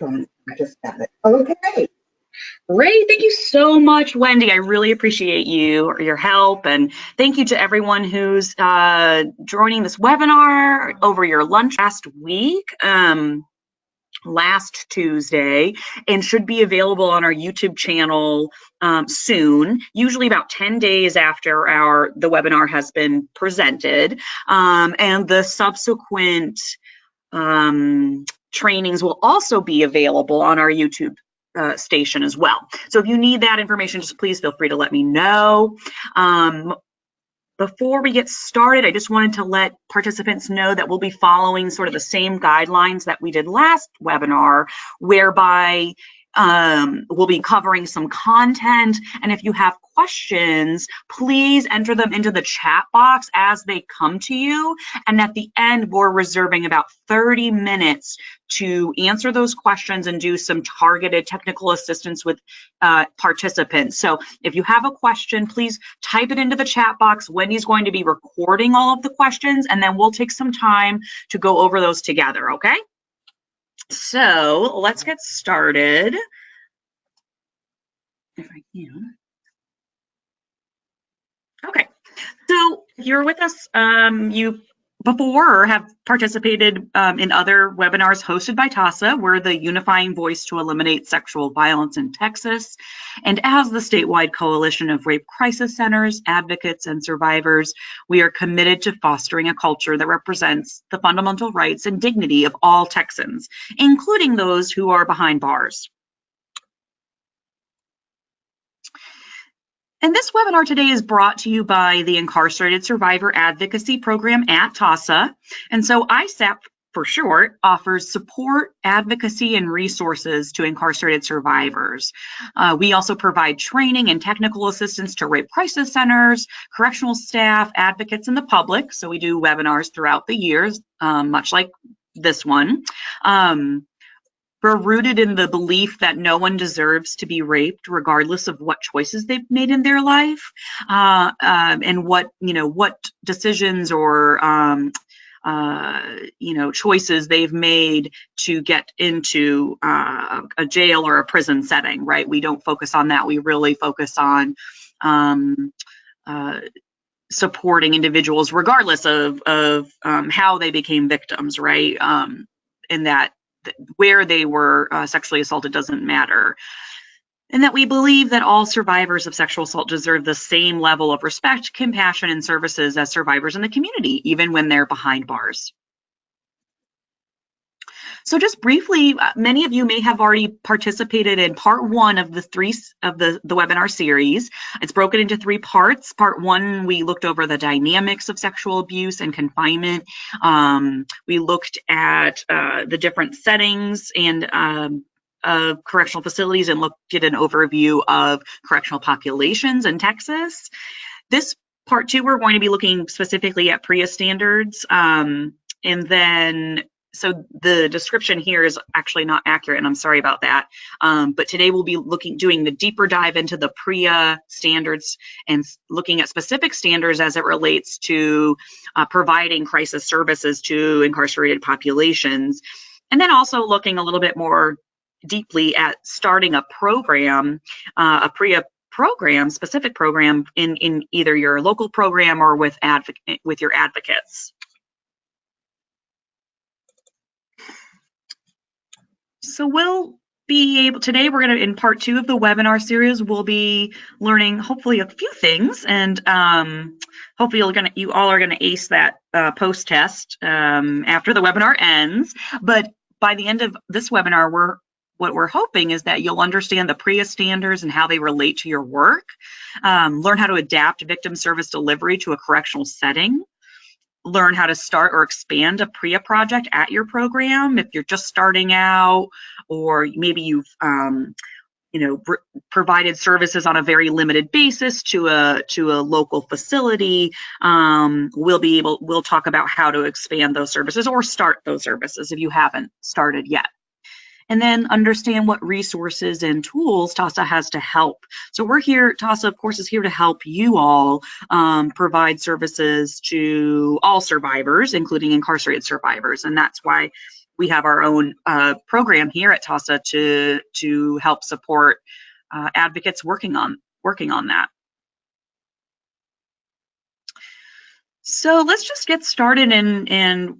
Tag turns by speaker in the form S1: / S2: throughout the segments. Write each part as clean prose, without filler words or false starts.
S1: I just got it. Okay.
S2: Great. Thank you so much, Wendy. I really appreciate your help. And thank you to everyone who's joining this webinar over your lunch last week, last Tuesday, and should be available on our YouTube channel soon, usually about 10 days after the webinar has been presented. And the subsequent trainings will also be available on our YouTube station as well. So if you need that information, just please feel free to let me know. Before we get started, I just wanted to let participants know that we'll be following sort of the same guidelines that we did last webinar, whereby we'll be covering some content, and if you have questions, please enter them into the chat box as they come to you, and at the end we're reserving about 30 minutes to answer those questions and do some targeted technical assistance with participants. So if you have a question, please type it into the chat box. Wendy's going to be recording all of the questions, and then we'll take some time to go over those together, okay? So let's get started. If I can. Okay, so if you're with us, you before or have participated in other webinars hosted by TAASA. We're the unifying voice to eliminate sexual violence in Texas. And as the statewide coalition of rape crisis centers, advocates, and survivors, we are committed to fostering a culture that represents the fundamental rights and dignity of all Texans, including those who are behind bars. And this webinar today is brought to you by the Incarcerated Survivor Advocacy Program at TAASA. And so ISAP, for short, offers support, advocacy, and resources to incarcerated survivors. We also provide training and technical assistance to rape crisis centers, correctional staff, advocates, and the public. So we do webinars throughout the years, much like this one. We're rooted in the belief that no one deserves to be raped, regardless of what choices they've made in their life, and what decisions or choices they've made to get into a jail or a prison setting. Right? We don't focus on that. We really focus on supporting individuals, regardless of how they became victims. Right? In that. Where they were sexually assaulted doesn't matter. And that we believe that all survivors of sexual assault deserve the same level of respect, compassion, and services as survivors in the community, even when they're behind bars. So just briefly, many of you may have already participated in part one of the webinar series. It's broken into 3 parts. Part 1, we looked over the dynamics of sexual abuse and confinement. We looked at the different settings and of correctional facilities and looked at an overview of correctional populations in Texas. This part 2, we're going to be looking specifically at Prea Standards, and then so the description here is actually not accurate, and I'm sorry about that. But today we'll be doing the deeper dive into the Prea Standards and looking at specific standards as it relates to providing crisis services to incarcerated populations. And then also looking a little bit more deeply at starting a program, a Prea program, specific program in either your local program or with your advocates. So we'll be able, today we're going to, in part 2 of the webinar series, we'll be learning hopefully a few things, and hopefully you all are going to ace that post test after the webinar ends. But by the end of this webinar, what we're hoping is that you'll understand the Prea Standards and how they relate to your work, learn how to adapt victim service delivery to a correctional setting, learn how to start or expand a Prea project at your program if you're just starting out, or maybe you've provided services on a very limited basis to a local facility. We'll talk about how to expand those services or start those services if you haven't started yet. And then understand what resources and tools TAASA has to help. So TAASA, of course, is here to help you all provide services to all survivors, including incarcerated survivors. And that's why we have our own program here at TAASA to help support advocates working on that. So let's just get started and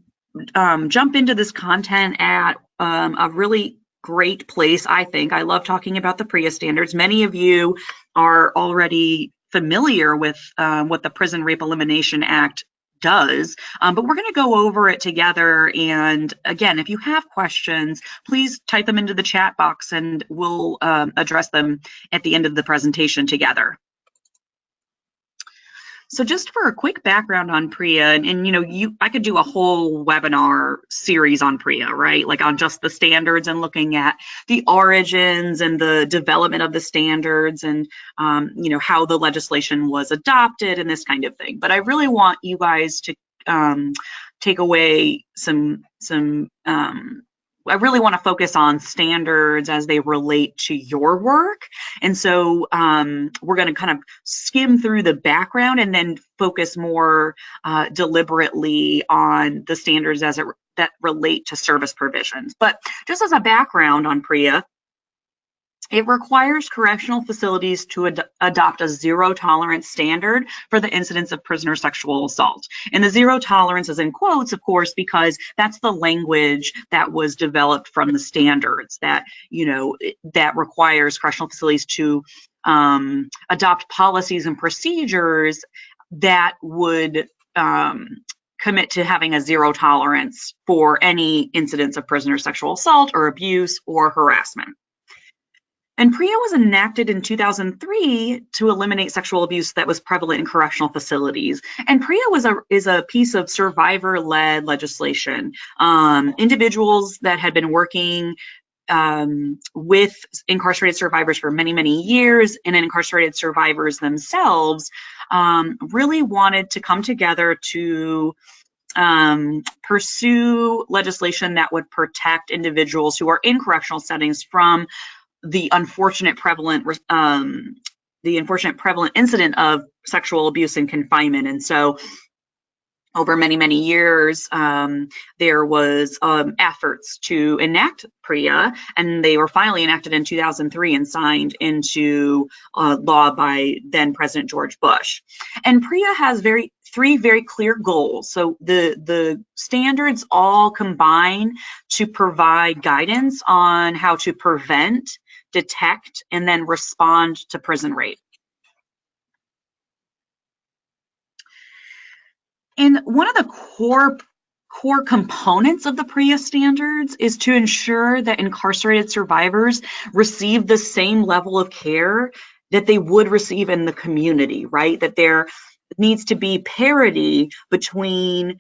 S2: jump into this content at a really great place, I think. I love talking about the Prea Standards. Many of you are already familiar with what the Prison Rape Elimination Act does, but we're going to go over it together. And again, if you have questions, please type them into the chat box and we'll address them at the end of the presentation together. So just for a quick background on Prea, and you know, I could do a whole webinar series on Prea, right? Like on just the standards and looking at the origins and the development of the standards and, you know, how the legislation was adopted and this kind of thing. But I really want you guys to take away I really want to focus on standards as they relate to your work. And so we're going to kind of skim through the background and then focus more deliberately on the standards that relate to service provisions. But just as a background on Prea, it requires correctional facilities to adopt a zero tolerance standard for the incidence of prisoner sexual assault. And the zero tolerance is in quotes, of course, because that's the language that was developed from the standards that, you know, that requires correctional facilities to adopt policies and procedures that would commit to having a zero tolerance for any incidents of prisoner sexual assault or abuse or harassment. And Prea was enacted in 2003 to eliminate sexual abuse that was prevalent in correctional facilities. And Prea is a piece of survivor-led legislation. Individuals that had been working with incarcerated survivors for many, many years and incarcerated survivors themselves really wanted to come together to pursue legislation that would protect individuals who are in correctional settings from the unfortunate prevalent incident of sexual abuse and confinement. And so over many, many years, there was efforts to enact Prea, and they were finally enacted in 2003 and signed into law by then President George Bush. And Prea has three very clear goals. So the standards all combine to provide guidance on how to prevent, detect, and then respond to prison rape. And one of the core components of the Prea Standards is to ensure that incarcerated survivors receive the same level of care that they would receive in the community, right? That there needs to be parity between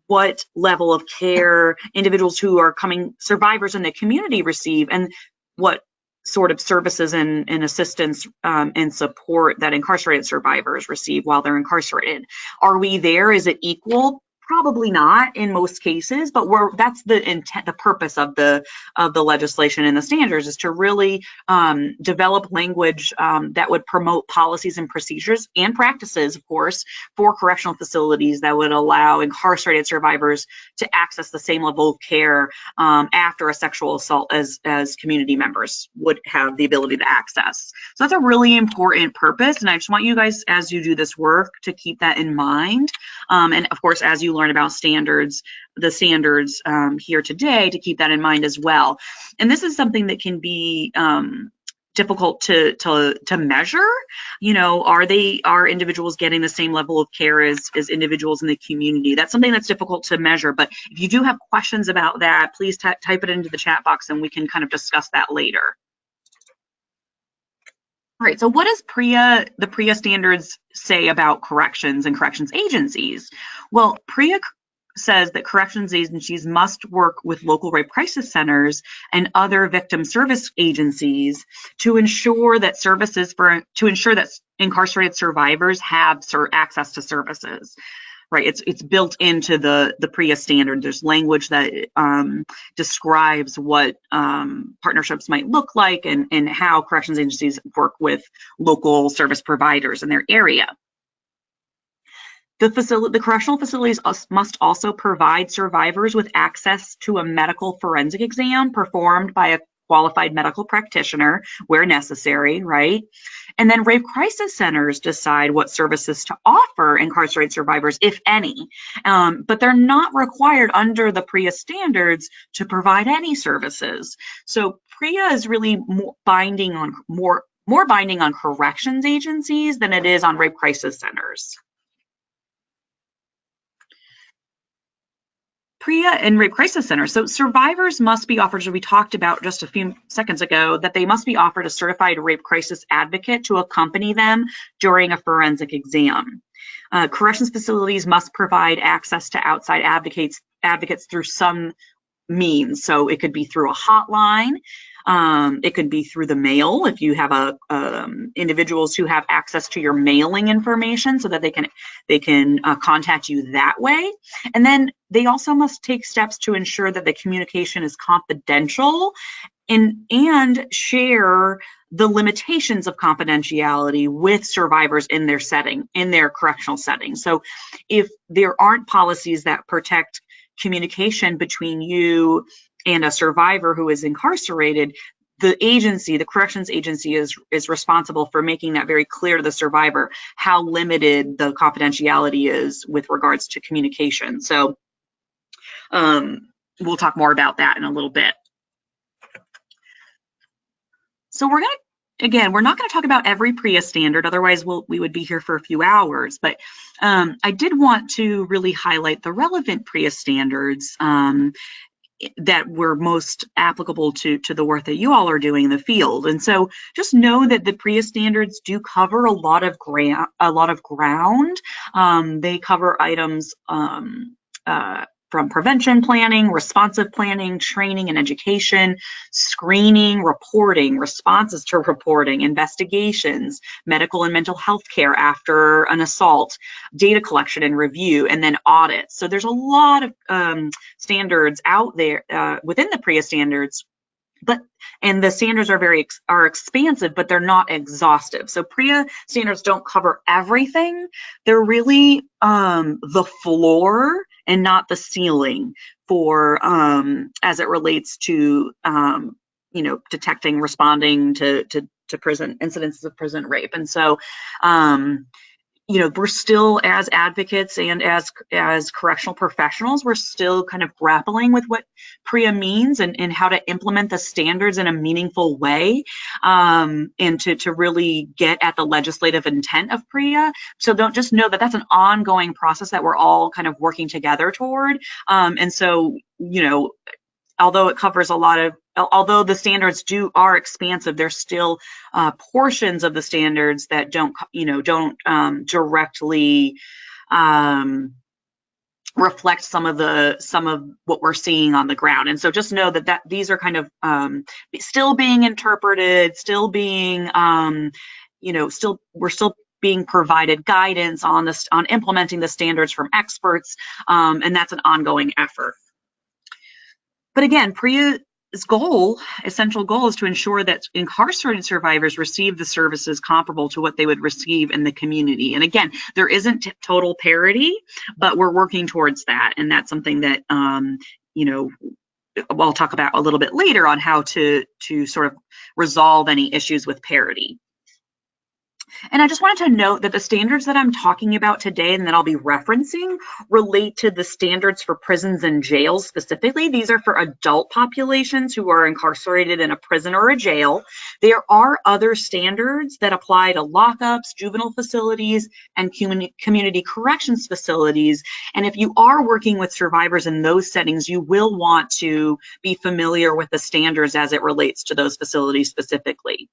S2: what level of care individuals who are survivors in the community receive and what sort of services and assistance and support that incarcerated survivors receive while they're incarcerated. Are we there? Is it equal? Probably not in most cases, but that's the intent, the purpose of the legislation and the standards is to really develop language that would promote policies and procedures and practices, of course, for correctional facilities that would allow incarcerated survivors to access the same level of care after a sexual assault as community members would have the ability to access. So that's a really important purpose, and I just want you guys, as you do this work, to keep that in mind. And of course, as you learn about the standards here today, to keep that in mind as well. And this is something that can be difficult to measure. You know, are individuals getting the same level of care as individuals in the community? That's something that's difficult to measure. But if you do have questions about that, please type it into the chat box and we can kind of discuss that later. All right, so what does the Prea Standards say about corrections and corrections agencies? Well, Prea says that corrections agencies must work with local rape crisis centers and other victim service agencies to ensure that incarcerated survivors have access to services. Right, it's built into the Prea Standard. There's language that describes what partnerships might look like and how corrections agencies work with local service providers in their area. The correctional facilities must also provide survivors with access to a medical forensic exam performed by a qualified medical practitioner where necessary, right? And then rape crisis centers decide what services to offer incarcerated survivors, if any, but they're not required under the Prea standards to provide any services. So Prea is really more binding on corrections agencies than it is on rape crisis centers. Prea and rape crisis centers. So survivors must be offered, as we talked about just a few seconds ago, that they must be offered a certified rape crisis advocate to accompany them during a forensic exam. Corrections facilities must provide access to outside advocates through some means. So it could be through a hotline. It could be through the mail if you have individuals who have access to your mailing information so that they can contact you that way. And then they also must take steps to ensure that the communication is confidential and share the limitations of confidentiality with survivors in their correctional setting. So if there aren't policies that protect communication between you and a survivor who is incarcerated, the corrections agency is responsible for making that very clear to the survivor how limited the confidentiality is with regards to communication. So we'll talk more about that in a little bit. So we're not going to talk about every Prea standard, otherwise we would be here for a few hours, but I did want to really highlight the relevant Prea standards that were most applicable to the work that you all are doing in the field. And so just know that the Prea standards do cover a lot of ground. They cover items from prevention planning, responsive planning, training and education, screening, reporting, responses to reporting, investigations, medical and mental health care after an assault, data collection and review, and then audits. So there's a lot of standards out there within the Prea standards. And the standards are expansive, but they're not exhaustive. So Prea standards don't cover everything. They're really the floor and not the ceiling for as it relates to detecting, responding to prison incidences of prison rape. And so we're still, as advocates and as correctional professionals, we're still kind of grappling with what Prea means and how to implement the standards in a meaningful way, and to really get at the legislative intent of Prea. So don't just know that that's an ongoing process that we're all kind of working together toward. And so, although it covers although the standards are expansive, there's still portions of the standards that don't directly reflect some of what we're seeing on the ground. And so just know that these are kind of still being interpreted, still being we're still being provided guidance on implementing the standards from experts, and that's an ongoing effort. But again, Prea's essential goal is to ensure that incarcerated survivors receive the services comparable to what they would receive in the community. And again, there isn't total parity, but we're working towards that. And that's something that, I'll talk about a little bit later on how to sort of resolve any issues with parity. And I just wanted to note that the standards that I'm talking about today and that I'll be referencing relate to the standards for prisons and jails specifically. These are for adult populations who are incarcerated in a prison or a jail. There are other standards that apply to lockups, juvenile facilities, and community corrections facilities. And if you are working with survivors in those settings, you will want to be familiar with the standards as it relates to those facilities specifically.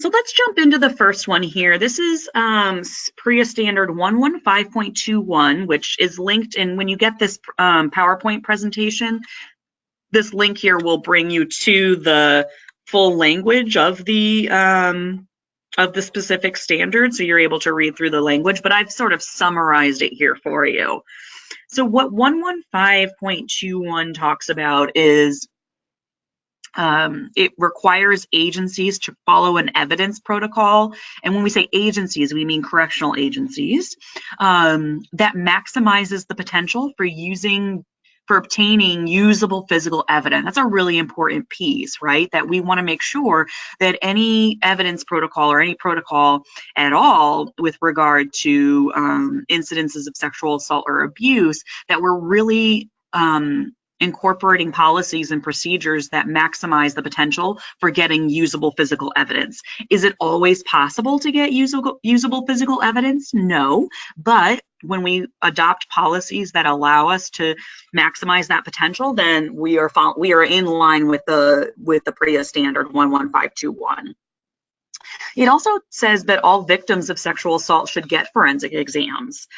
S2: So let's jump into the first one here. This is Prea Standard 115.21, which is linked in when you get this PowerPoint presentation. This link here will bring you to the full language of the specific standard, so you're able to read through the language. But I've sort of summarized it here for you. So what 115.21 talks about is It requires agencies to follow an evidence protocol. And when we say agencies, we mean correctional agencies, that maximizes the potential for obtaining usable physical evidence. That's a really important piece, right? That we want to make sure that any evidence protocol or any protocol at all with regard to incidences of sexual assault or abuse, that we're really incorporating policies and procedures that maximize the potential for getting usable physical evidence. Is it always possible to get usable physical evidence? No, but when we adopt policies that allow us to maximize that potential, then we are in line with the Prea Standard 11521. It also says that all victims of sexual assault should get forensic exams.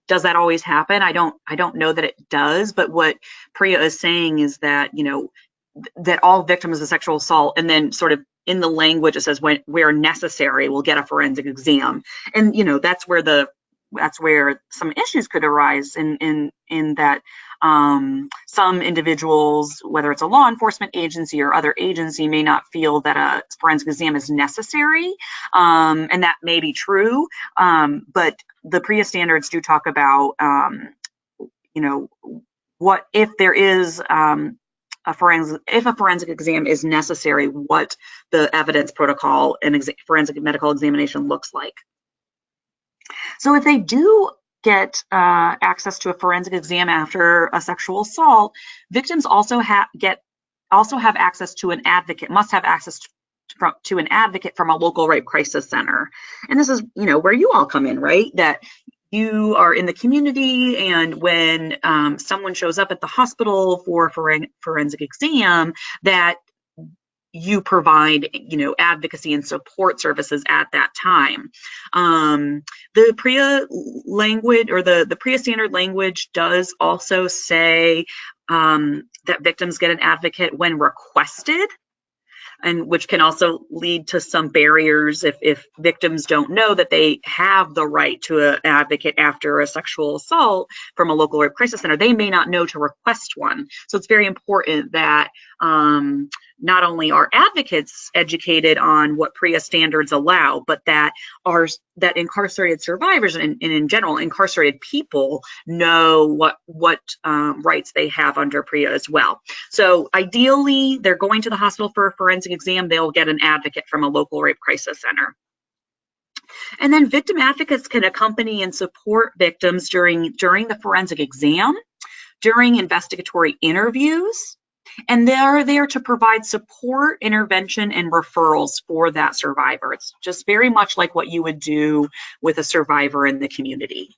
S2: Does that always happen? I don't know that it does, but what Prea is saying is that, that all victims of sexual assault, and then sort of in the language it says where necessary, will get a forensic exam. And, that's where some issues could arise in that some individuals, whether it's a law enforcement agency or other agency, may not feel that a forensic exam is necessary, and that may be true, but the Prea Standards do talk about, what if there is if a forensic exam is necessary, what the evidence protocol and forensic medical examination looks like. So if they do get access to a forensic exam after a sexual assault, victims also have access to an advocate, must have access to an advocate from a local rape crisis center. And this is, where you all come in, right? That you are in the community, and when someone shows up at the hospital for a forensic exam, that you provide, advocacy and support services at that time. The Prea language, or the Prea Standard language, does also say that victims get an advocate when requested, and which can also lead to some barriers if victims don't know that they have the right to an advocate after a sexual assault from a local rape crisis center. They may not know to request one. So it's very important that not only are advocates educated on what Prea Standards allow, but that incarcerated survivors and in general incarcerated people know what rights they have under Prea as well. So ideally, they're going to the hospital for a forensic exam, they'll get an advocate from a local rape crisis center. And then victim advocates can accompany and support victims during the forensic exam, during investigatory interviews, and they're there to provide support, intervention, and referrals for that survivor. It's just very much like what you would do with a survivor in the community.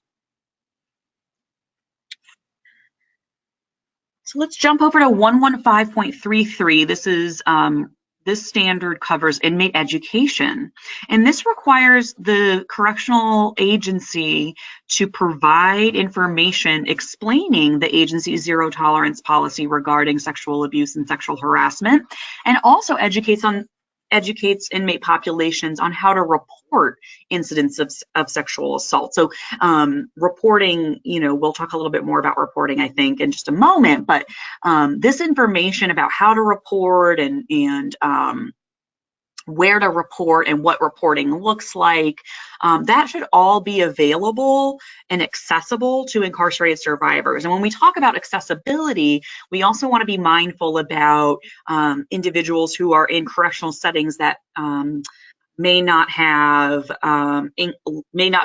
S2: So let's jump over to 115.33. This standard covers inmate education, and this requires the correctional agency to provide information explaining the agency's zero tolerance policy regarding sexual abuse and sexual harassment, and also educates inmate populations on how to report incidents of sexual assault. So reporting, we'll talk a little bit more about reporting, I think, in just a moment, but this information about how to report and where to report and what reporting looks like, that should all be available and accessible to incarcerated survivors. And when we talk about accessibility, we also want to be mindful about individuals who are in correctional settings that may not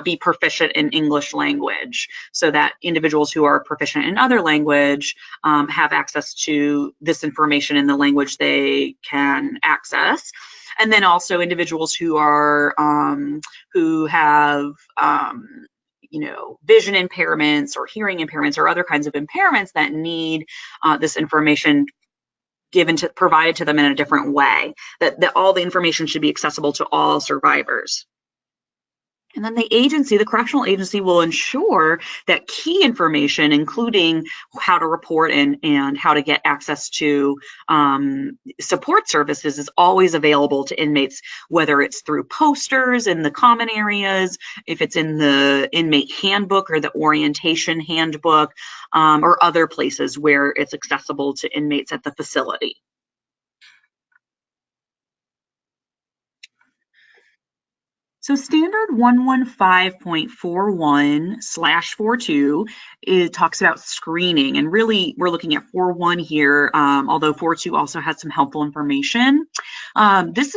S2: be proficient in English language, so that individuals who are proficient in other language have access to this information in the language they can access. And then also individuals who are who have vision impairments or hearing impairments or other kinds of impairments that need this information provided to them in a different way. That all the information should be accessible to all survivors. And then the correctional agency will ensure that key information, including how to report and how to get access to support services, is always available to inmates, whether it's through posters in the common areas, if it's in the inmate handbook or the orientation handbook, or other places where it's accessible to inmates at the facility. So standard 115.41/42, it talks about screening, and really we're looking at 4.1 here, although 4.2 also has some helpful information. This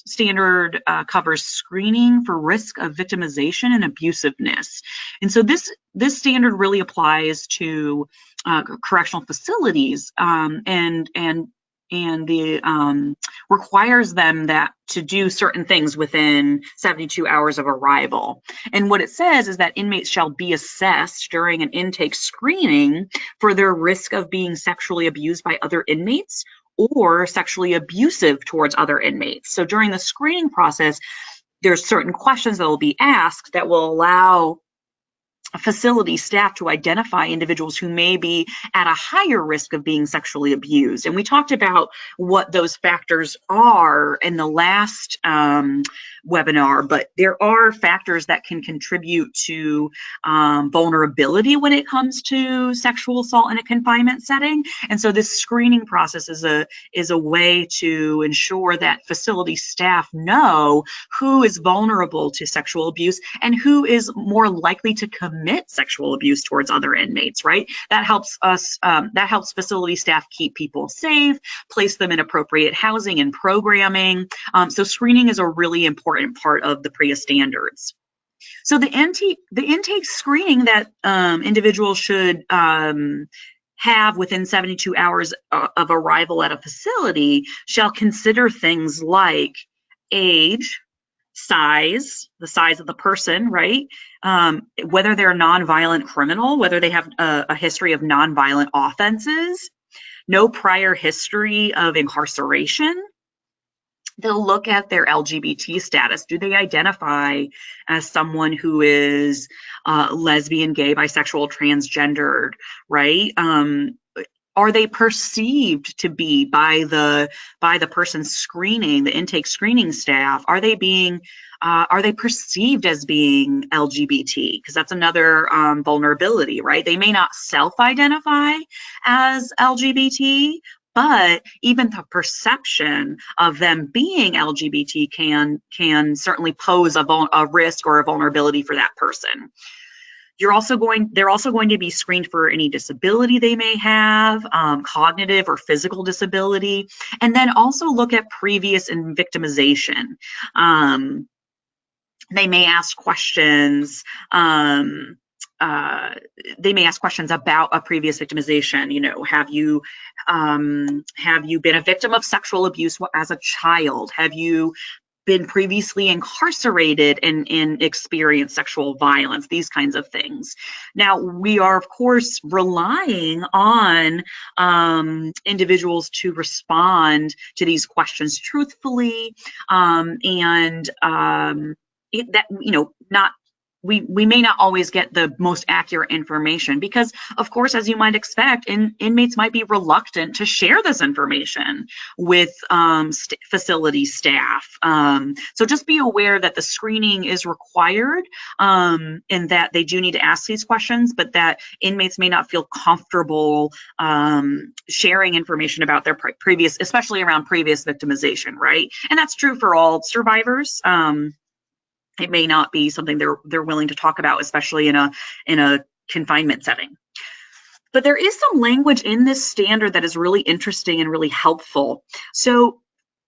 S2: standard covers screening for risk of victimization and abusiveness. And so this standard really applies to correctional facilities, and requires them to do certain things within 72 hours of arrival. And what it says is that inmates shall be assessed during an intake screening for their risk of being sexually abused by other inmates or sexually abusive towards other inmates. So during the screening process, there's certain questions that will be asked that will allow facility staff to identify individuals who may be at a higher risk of being sexually abused. And we talked about what those factors are in the last webinar, but there are factors that can contribute to vulnerability when it comes to sexual assault in a confinement setting. And so this screening process is a way to ensure that facility staff know who is vulnerable to sexual abuse and who is more likely to commit sexual abuse towards other inmates, right? That helps facility staff keep people safe, place them in appropriate housing and programming. So screening is a really important part of the Prea Standards. So the intake screening that individuals should have within 72 hours of arrival at a facility shall consider things like age, size, the size of the person, right? Whether they're a nonviolent criminal, whether they have a history of nonviolent offenses, no prior history of incarceration. They'll look at their LGBT status. Do they identify as someone who is lesbian, gay, bisexual, transgendered, right? Are they perceived to be by the person screening, the intake screening staff? Are they perceived as being LGBT? Because that's another vulnerability, right? They may not self-identify as LGBT, but even the perception of them being LGBT can certainly pose a risk or a vulnerability for that person. They're also going to be screened for any disability they may have, cognitive or physical disability, and then also look at previous victimization. They may ask questions. They may ask questions about a previous victimization. You know, have you been a victim of sexual abuse as a child? Have you been previously incarcerated and experienced sexual violence, these kinds of things. Now, we are, of course, relying on individuals to respond to these questions truthfully, we may not always get the most accurate information because, of course, as you might expect, inmates might be reluctant to share this information with facility staff. So just be aware that the screening is required and that they do need to ask these questions, but that inmates may not feel comfortable sharing information about their previous, especially around previous victimization, right? And that's true for all survivors. It may not be something they're willing to talk about, especially in a confinement setting. But there is some language in this standard that is really interesting and really helpful. So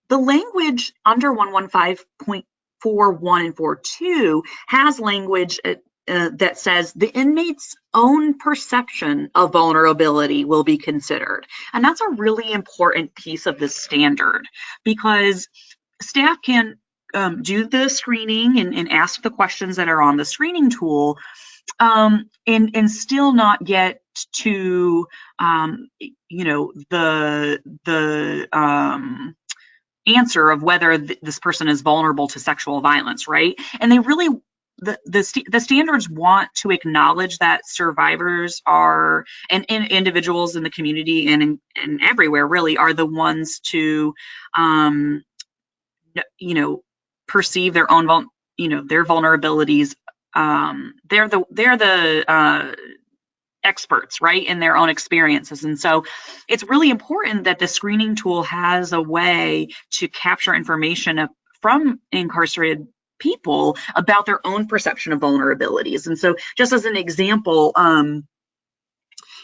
S2: the language under 115.41 and 42 has language that says the inmate's own perception of vulnerability will be considered. And that's a really important piece of this standard because staff can do the screening and ask the questions that are on the screening tool, and still not get to the answer of whether this person is vulnerable to sexual violence, right? And they really, the standards want to acknowledge that survivors are, and individuals in the community and everywhere really, are the ones to, perceive their own, their vulnerabilities. They're the experts, right, in their own experiences. And so it's really important that the screening tool has a way to capture information from incarcerated people about their own perception of vulnerabilities. And so just as an example,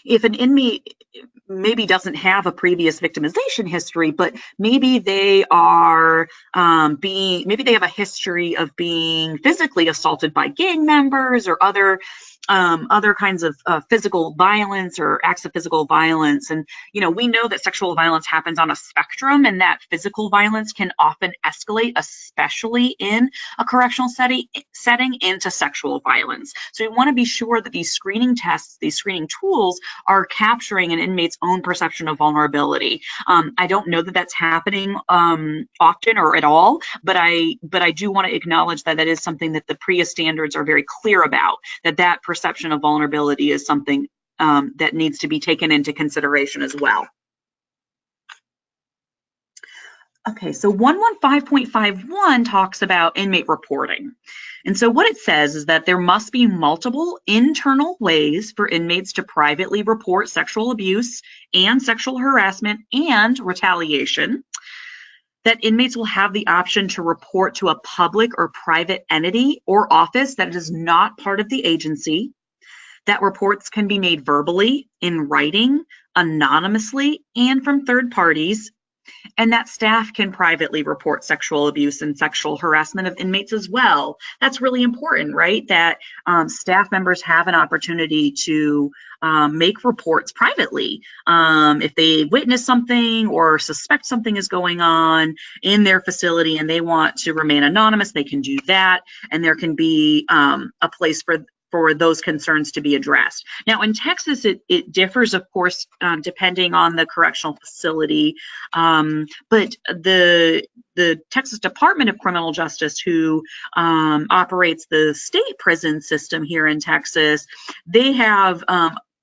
S2: if an inmate maybe doesn't have a previous victimization history, but maybe they are maybe they have a history of being physically assaulted by gang members or other kinds of physical violence or acts of physical violence. And, we know that sexual violence happens on a spectrum, and that physical violence can often escalate, especially in a correctional setting, into sexual violence. So we want to be sure that these screening tests, these screening tools, are capturing an inmate's own perception of vulnerability. I don't know that that's happening often or at all, but I do want to acknowledge that is something that the Prea Standards are very clear about, that perception of vulnerability is something that needs to be taken into consideration as well. Okay, so 115.51 talks about inmate reporting. And so what it says is that there must be multiple internal ways for inmates to privately report sexual abuse and sexual harassment and retaliation, that inmates will have the option to report to a public or private entity or office that is not part of the agency, that reports can be made verbally, in writing, anonymously, and from third parties, and that staff can privately report sexual abuse and sexual harassment of inmates as well. That's really important, right? That staff members have an opportunity to make reports privately. If they witness something or suspect something is going on in their facility and they want to remain anonymous, they can do that. And there can be a place for those concerns to be addressed. Now, in Texas, it differs, of course, depending on the correctional facility. But the Texas Department of Criminal Justice, who operates the state prison system here in Texas, they have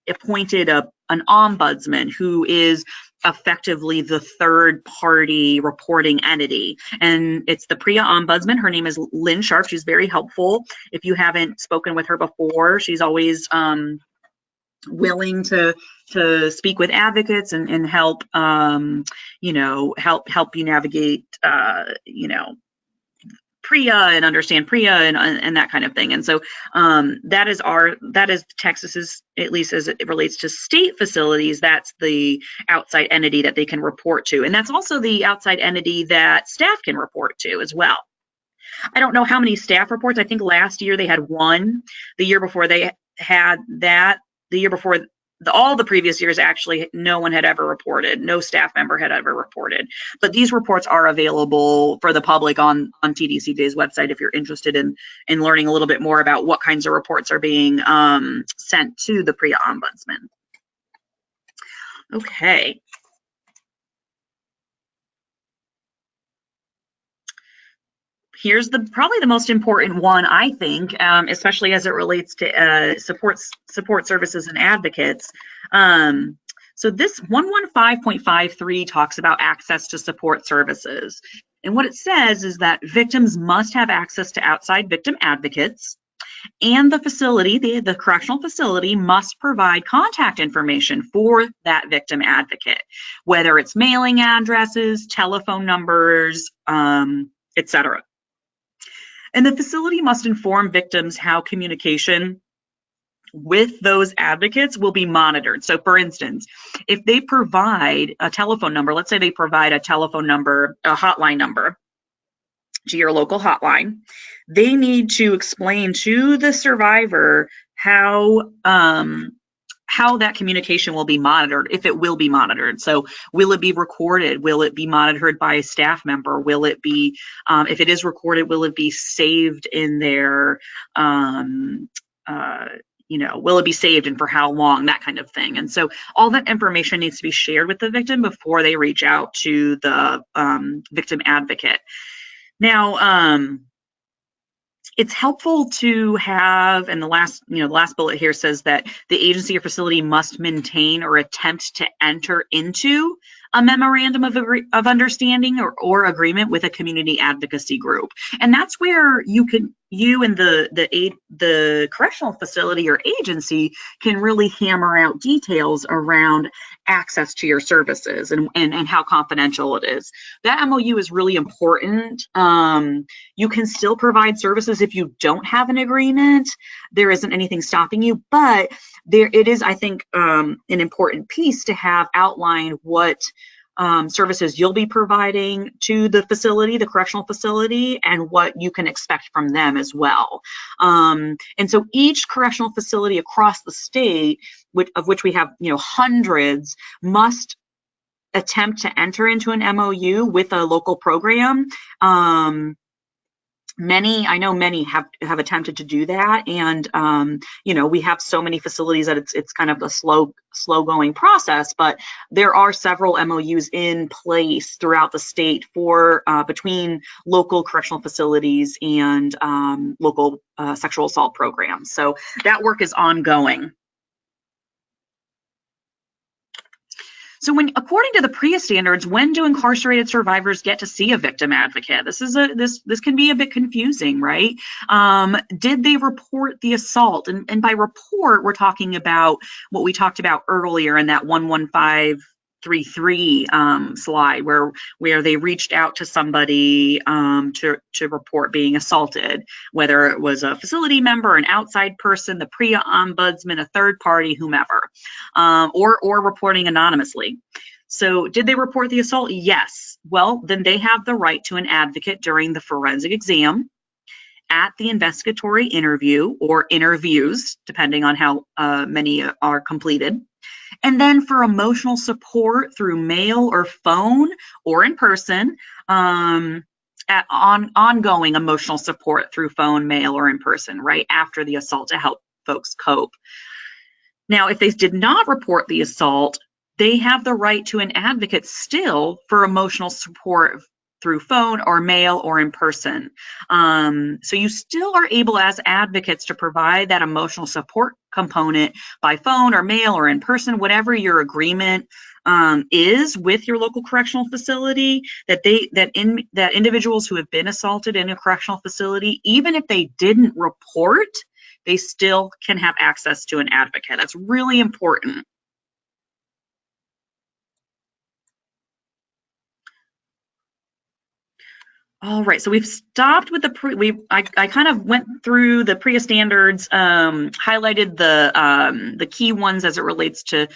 S2: appointed an ombudsman who is effectively the third party reporting entity. And it's the Prea Ombudsman. Her name is Lynn Sharp. She's very helpful. If you haven't spoken with her before, she's always willing to speak with advocates and help, help you navigate, Prea and understand Prea and that kind of thing. And so that is Texas's, at least as it relates to state facilities, that's the outside entity that they can report to. And that's also the outside entity that staff can report to as well. I don't know how many staff reports. I think last year they had one. The year before they had that. The year before, all the previous years, actually, no one had ever reported. No staff member had ever reported. But these reports are available for the public on TDCJ's website if you're interested in learning a little bit more about what kinds of reports are being sent to the Prea Ombudsman. Okay. Here's probably the most important one, I think, especially as it relates to support services and advocates. So this 115.53 talks about access to support services. And what it says is that victims must have access to outside victim advocates, and the facility, the correctional facility, must provide contact information for that victim advocate, whether it's mailing addresses, telephone numbers, etc. And the facility must inform victims how communication with those advocates will be monitored. So for instance, if they provide a telephone number, let's say they provide a telephone number, a hotline number to your local hotline, they need to explain to the survivor how that communication will be monitored, if it will be monitored. So will it be recorded? Will it be monitored by a staff member? Will it be, if it is recorded, will it be saved in their will it be saved and for how long, that kind of thing. And so all that information needs to be shared with the victim before they reach out to the victim advocate. Now, it's helpful to have, and the last bullet here says that the agency or facility must maintain or attempt to enter into a memorandum of understanding or agreement with a community advocacy group. And that's where you and the correctional facility or agency can really hammer out details around access to your services and how confidential it is. That MOU is really important. You can still provide services if you don't have an agreement. There isn't anything stopping you, but it is, I think, an important piece to have outlined what services you'll be providing to the facility, the correctional facility, and what you can expect from them as well. And so each correctional facility across the state, of which we have hundreds, must attempt to enter into an MOU with a local program. I know many have attempted to do that, and we have so many facilities that it's kind of a slow going process, but there are several MOUs in place throughout the state for between local correctional facilities and local sexual assault programs. So that work is ongoing. So according to the Prea Standards, when do incarcerated survivors get to see a victim advocate? This can be a bit confusing, right? Did they report the assault? And by report, we're talking about what we talked about earlier in that 11533 slide, where they reached out to somebody to report being assaulted, whether it was a facility member, an outside person, the Prea ombudsman, a third party, whomever, or reporting anonymously. So did they report the assault? Yes. Well, then they have the right to an advocate during the forensic exam, at the investigatory interview or interviews, depending on how many are completed. And then for emotional support through mail or phone or in person, ongoing emotional support through phone, mail, or in person, right after the assault to help folks cope. Now, if they did not report the assault, they have the right to an advocate still for emotional support through phone or mail or in person. So you still are able as advocates to provide that emotional support component by phone or mail or in person, whatever your agreement is with your local correctional facility, that individuals who have been assaulted in a correctional facility, even if they didn't report, they still can have access to an advocate. That's really important. All right, so we've stopped with I kind of went through the Prea Standards, highlighted the key ones as it relates to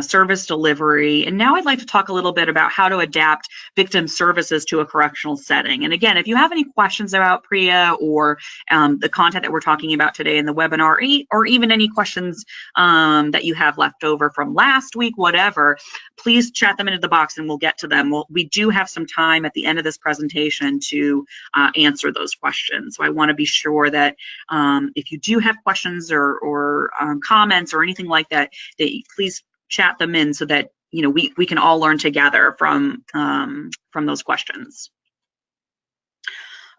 S2: service delivery, and now I'd like to talk a little bit about how to adapt victim services to a correctional setting. And again, if you have any questions about Prea or the content that we're talking about today in the webinar, or even any questions that you have left over from last week, whatever, please chat them into the box and we'll get to them. We do have some time at the end of this presentation to answer those questions. So I want to be sure that if you do have questions or comments or anything like that, please chat them in so that we can all learn together from those questions.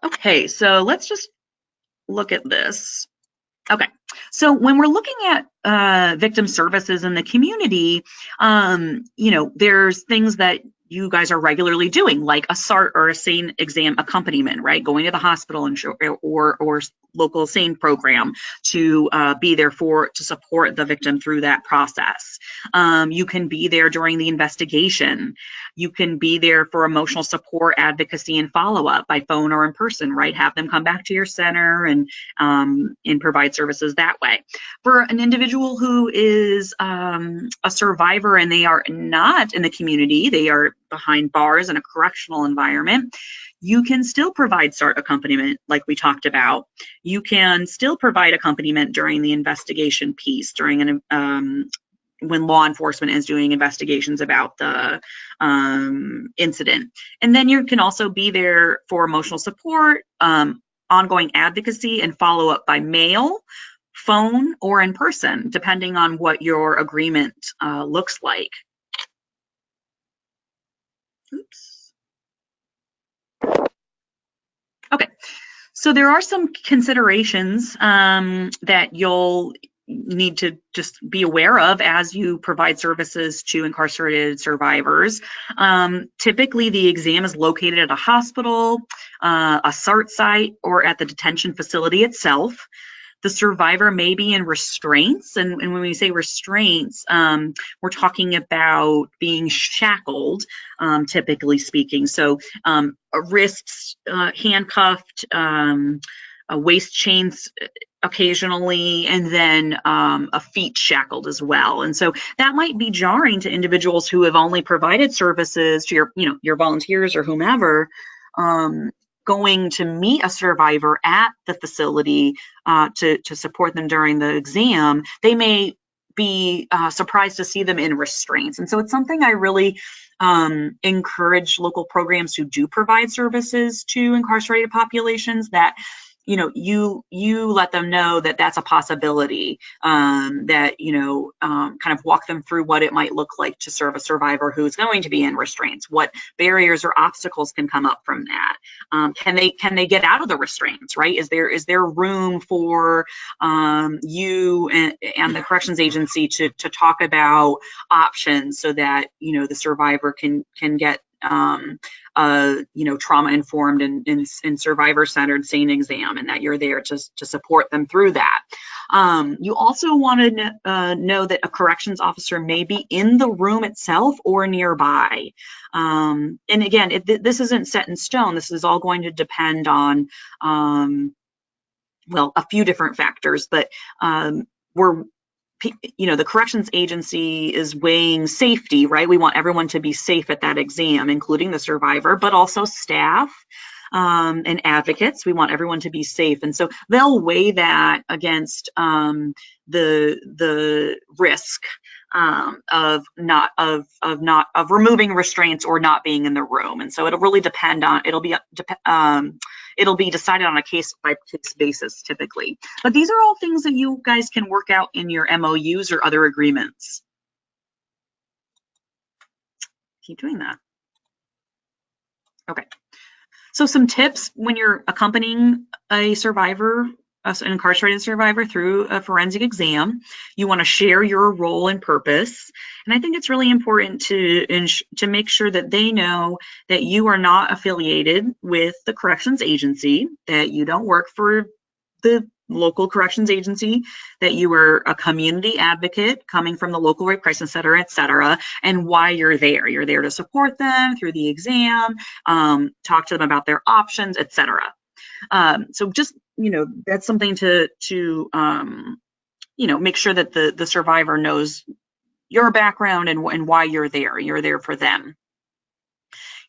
S2: Okay, so let's just look at this. Okay, so when we're looking at victim services in the community, there's things that you guys are regularly doing, like a SART or a SANE exam accompaniment, right? Going to the hospital and or local SANE program to be there to support the victim through that process. You can be there during the investigation. You can be there for emotional support, advocacy, and follow-up by phone or in person, right? Have them come back to your center and provide services that way. For an individual who is a survivor and they are not in the community, they are behind bars in a correctional environment, you can still provide SART accompaniment like we talked about. You can still provide accompaniment during the investigation piece, during when law enforcement is doing investigations about the incident. And then you can also be there for emotional support, ongoing advocacy, and follow-up by mail phone, or in person, depending on what your agreement looks like. Oops. Okay, so there are some considerations that you'll need to just be aware of as you provide services to incarcerated survivors. Typically, the exam is located at a hospital, a SART site, or at the detention facility itself. The survivor may be in restraints, and when we say restraints, we're talking about being shackled, typically speaking. So wrists handcuffed, waist chains occasionally, and then a feet shackled as well. And so that might be jarring to individuals who have only provided services to your volunteers or whomever, going to meet a survivor at the facility to support them during the exam. They may be surprised to see them in restraints. And so it's something I really encourage local programs who do provide services to incarcerated populations that you let them know that that's a possibility, that, kind of walk them through what it might look like to serve a survivor who's going to be in restraints, what barriers or obstacles can come up from that. Can they get out of the restraints, right? Is there room for you and the corrections agency to talk about options so that, the survivor can get trauma-informed and survivor-centered sane exam, and that you're there to support them through that. You also want to know that a corrections officer may be in the room itself or nearby. And again, this isn't set in stone. This is all going to depend on, a few different factors, but the corrections agency is weighing safety, right? We want everyone to be safe at that exam, including the survivor, but also staff and advocates. We want everyone to be safe. And so they'll weigh that against the risk of removing restraints or not being in the room. And so it'll really depend on, it'll be decided on a case-by-case basis typically. But these are all things that you guys can work out in your MOUs or other agreements. Keep doing that. Okay. So some tips when you're accompanying a survivor, an incarcerated survivor, through a forensic exam. You want to share your role and purpose. And I think it's really important to make sure that they know that you are not affiliated with the corrections agency, that you don't work for the local corrections agency, that you are a community advocate coming from the local rape crisis center, et cetera, and why you're there. You're there to support them through the exam, talk to them about their options, et cetera. So just, that's something to make sure that the survivor knows your background and why you're there. You're there for them.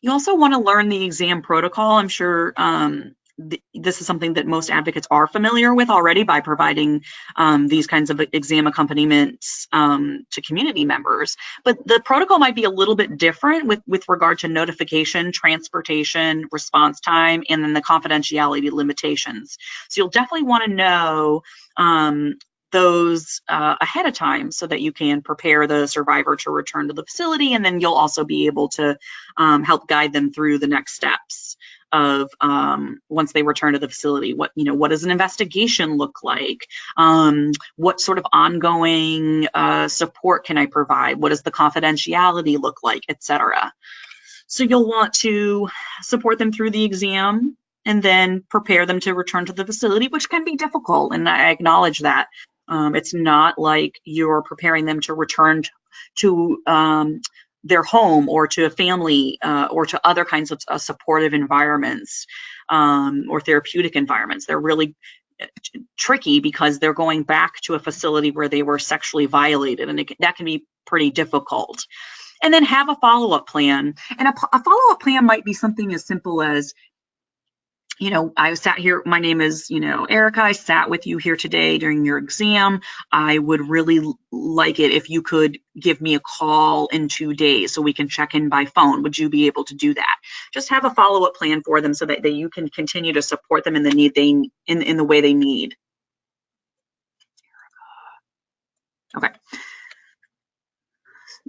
S2: You also want to learn the exam protocol. I'm sure this is something that most advocates are familiar with already by providing these kinds of exam accompaniments to community members. But the protocol might be a little bit different with regard to notification, transportation, response time, and then the confidentiality limitations. So you'll definitely want to know those ahead of time so that you can prepare the survivor to return to the facility, and then you'll also be able to help guide them through the next steps of once they return to the facility. What does an investigation look like? What sort of ongoing support can I provide? What does the confidentiality look like, et cetera? So you'll want to support them through the exam and then prepare them to return to the facility, which can be difficult, and I acknowledge that. It's not like you're preparing them to return to their home or to a family or to other kinds of supportive environments or therapeutic environments. They're really tricky because they're going back to a facility where they were sexually violated, and that can be pretty difficult. And then have a follow-up plan. And a follow-up plan might be something as simple as, I sat here, my name is, Erica, I sat with you here today during your exam. I would really like it if you could give me a call in 2 days so we can check in by phone. Would you be able to do that? Just have a follow-up plan for them so that you can continue to support them in the way they need.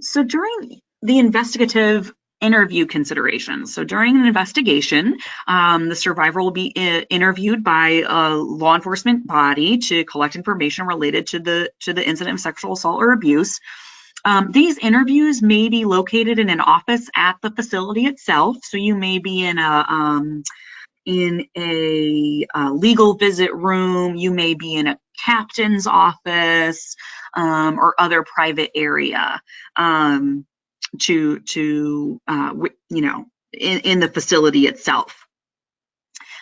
S2: So during the investigative interview considerations, so during an investigation, the survivor will be interviewed by a law enforcement body to collect information related to the incident of sexual assault or abuse. These interviews may be located in an office at the facility itself. So you may be in a legal visit room, you may be in a captain's office, or other private area, in the facility itself.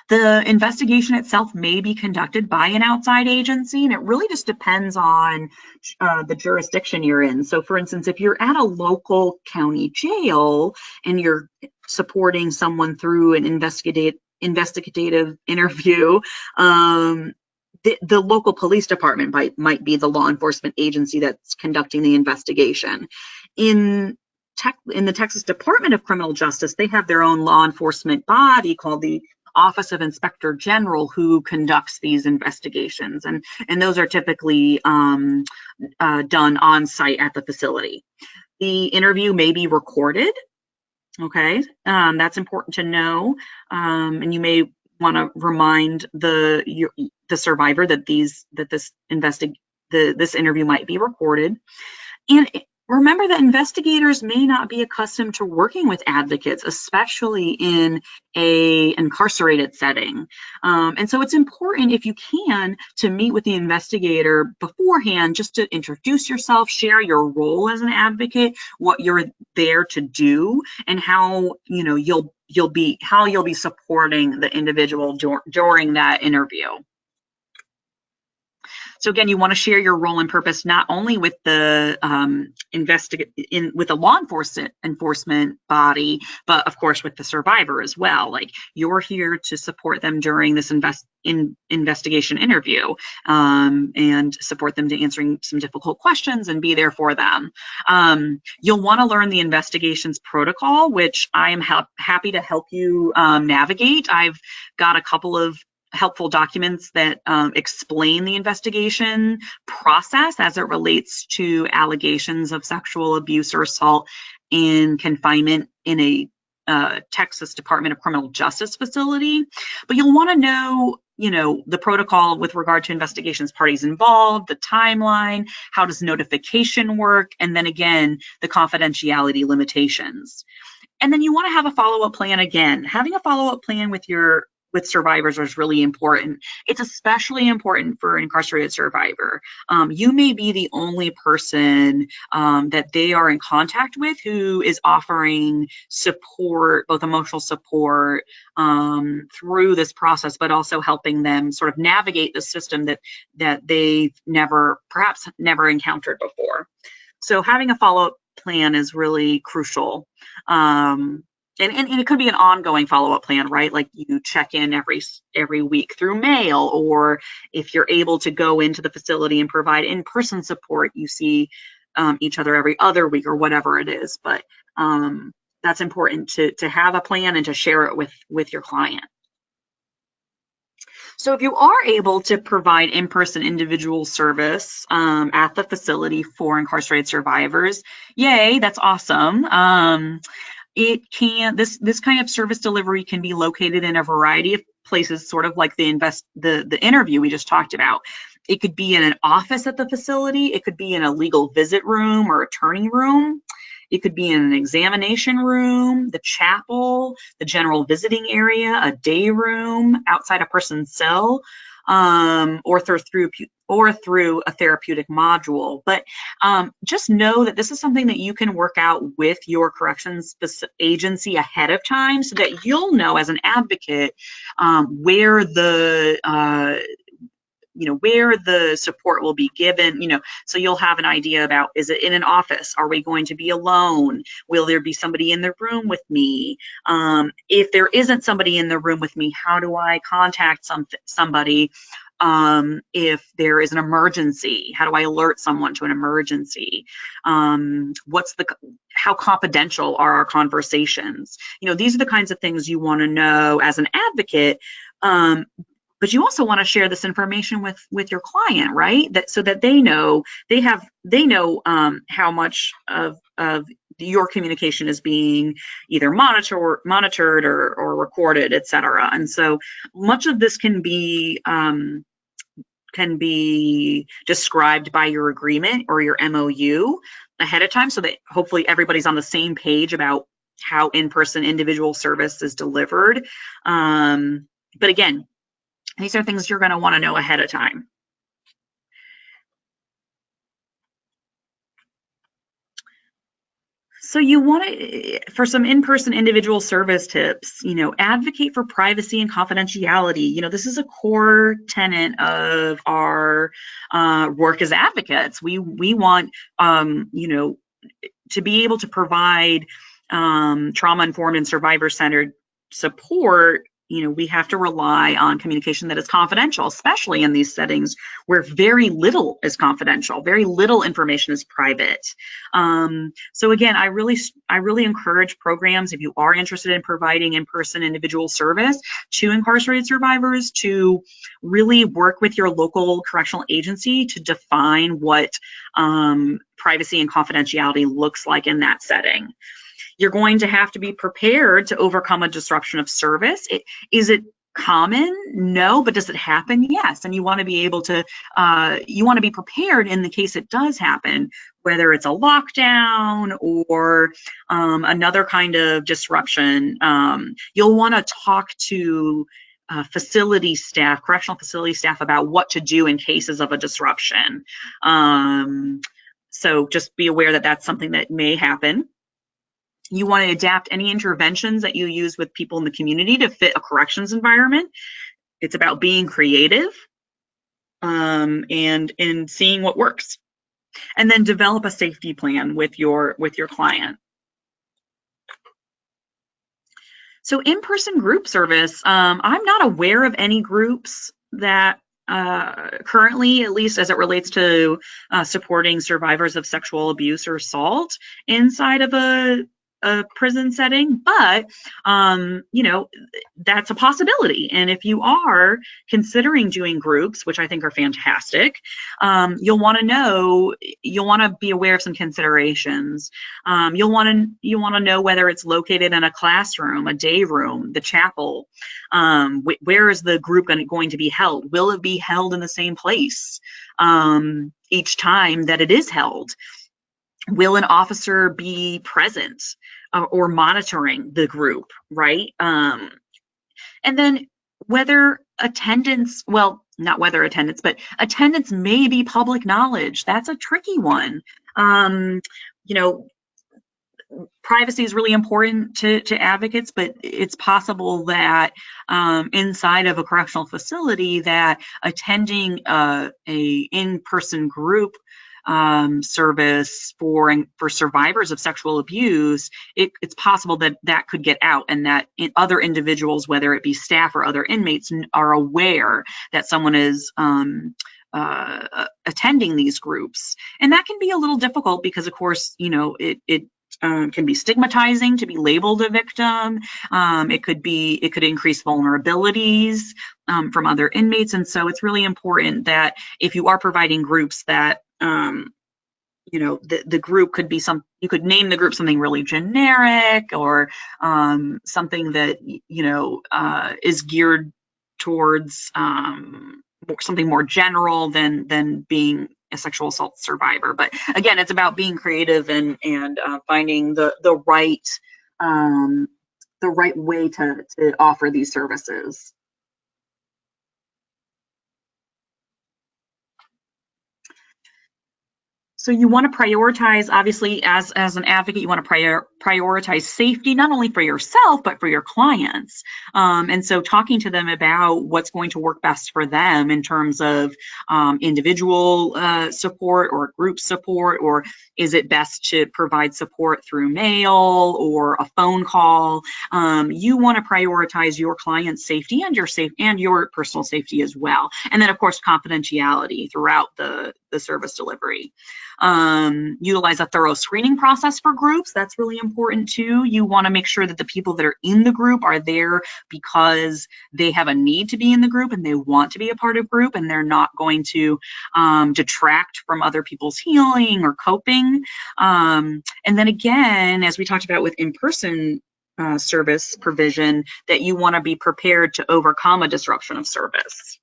S2: The investigation itself may be conducted by an outside agency, and it really just depends on the jurisdiction you're in. So for instance, if you're at a local county jail and you're supporting someone through an investigative interview, the local police department might be the law enforcement agency that's conducting the investigation. In the Texas Department of Criminal Justice, they have their own law enforcement body called the Office of Inspector General, who conducts these investigations, and those are typically done on site at the facility. The interview may be recorded. Okay, that's important to know, and you may want to remind the survivor that this interview might be recorded. And remember that investigators may not be accustomed to working with advocates, especially in an incarcerated setting. And so it's important, if you can, to meet with the investigator beforehand, just to introduce yourself, share your role as an advocate, what you're there to do, and how you'll be supporting the individual during that interview. So again, you want to share your role and purpose not only with the with the law enforcement body, but of course with the survivor as well. Like, you're here to support them during this investigation interview, and support them to answering some difficult questions and be there for them. You'll want to learn the investigations protocol, which I am happy to help you navigate. I've got a couple of helpful documents that explain the investigation process as it relates to allegations of sexual abuse or assault in confinement in a Texas Department of Criminal Justice facility. But you'll want to know, the protocol with regard to investigations parties involved, the timeline, how does notification work, and then again, the confidentiality limitations. And then you want to have a follow-up plan. Again, having a follow-up plan with survivors is really important. It's especially important for an incarcerated survivor. You may be the only person that they are in contact with who is offering support, both emotional support through this process, but also helping them sort of navigate the system that they've perhaps never encountered before. So having a follow-up plan is really crucial. And it could be an ongoing follow-up plan, right? Like, you check in every week through mail, or if you're able to go into the facility and provide in-person support, you see each other every other week or whatever it is. But that's important to have a plan and to share it with your client. So if you are able to provide in-person individual service at the facility for incarcerated survivors, yay, that's awesome. This kind of service delivery can be located in a variety of places, sort of like the interview we just talked about. It could be in an office at the facility. It could be in a legal visit room or attorney room. It could be in an examination room, the chapel, the general visiting area, a day room, outside a person's cell, or through a therapeutic module. But just know that this is something that you can work out with your corrections agency ahead of time, so that you'll know as an advocate where the support will be given, so you'll have an idea about, is it in an office? Are we going to be alone? Will there be somebody in the room with me? If there isn't somebody in the room with me, how do I contact somebody if there is an emergency? How do I alert someone to an emergency? How confidential are our conversations? These are the kinds of things you want to know as an advocate, But you also want to share this information with your client, right? That so that they know how much of your communication is being either monitored or recorded, et cetera. And so much of this can be described by your agreement or your MOU ahead of time, so that hopefully everybody's on the same page about how in-person individual service is delivered. But again, these are things you're going to want to know ahead of time. So you want to, for some in-person individual service tips, advocate for privacy and confidentiality. This is a core tenet of our work as advocates. We want, to be able to provide trauma-informed and survivor-centered support. We have to rely on communication that is confidential, especially in these settings where very little is confidential, very little information is private. So again, I really encourage programs, if you are interested in providing in-person individual service to incarcerated survivors, to really work with your local correctional agency to define what privacy and confidentiality looks like in that setting. You're going to have to be prepared to overcome a disruption of service. Is it common? No, but does it happen? Yes. And you want to be able to, you want to be prepared in the case it does happen, whether it's a lockdown or another kind of disruption. You'll want to talk to facility staff, correctional facility staff, about what to do in cases of a disruption. So just be aware that that's something that may happen. You want to adapt any interventions that you use with people in the community to fit a corrections environment. It's about being creative and seeing what works. And then develop a safety plan with your client. So in-person group service, I'm not aware of any groups that currently, at least as it relates to supporting survivors of sexual abuse or assault inside of a prison setting, but that's a possibility. And if you are considering doing groups, which I think are fantastic, you'll want to be aware of some considerations. You'll want to know whether it's located in a classroom, a day room, the chapel. Where is the group going to be held? Will it be held in the same place each time that it is held? Will an officer be present or monitoring the group, right? And then whether attendance, well, not whether attendance, but attendance may be public knowledge. That's a tricky one. Privacy is really important to advocates, but it's possible that inside of a correctional facility that attending a in-person group service for survivors of sexual abuse, it's possible that could get out, and that other individuals, whether it be staff or other inmates, are aware that someone is attending these groups. And that can be a little difficult because, of course, it can be stigmatizing to be labeled a victim. It could increase vulnerabilities from other inmates. And so it's really important that if you are providing groups, that the group could be you could name the group something really generic, or something that is geared towards something more general than being a sexual assault survivor. But again, it's about being creative and finding the right way to offer these services. So you want to prioritize, obviously, as an advocate, you want to prioritize safety, not only for yourself, but for your clients. And so talking to them about what's going to work best for them in terms of individual support or group support, or is it best to provide support through mail or a phone call? You want to prioritize your client's safety and your personal safety as well. And then, of course, confidentiality throughout the the service delivery. Utilize a thorough screening process for groups. That's really important too. You want to make sure that the people that are in the group are there because they have a need to be in the group and they want to be a part of group, and they're not going to detract from other people's healing or coping. And then again, as we talked about with in-person service provision, that you want to be prepared to overcome a disruption of service.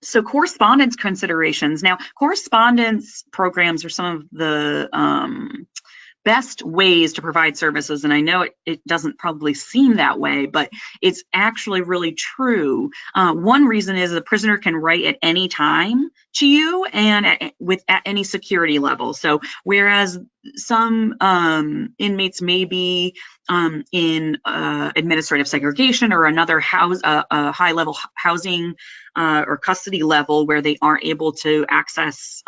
S2: So correspondence considerations. Now, correspondence programs are some of the best ways to provide services, and I know it doesn't probably seem that way, but it's actually really true. One reason is the prisoner can write at any time to you and at any security level. So whereas some inmates may be in administrative segregation or another high-level housing or custody level where they aren't able to access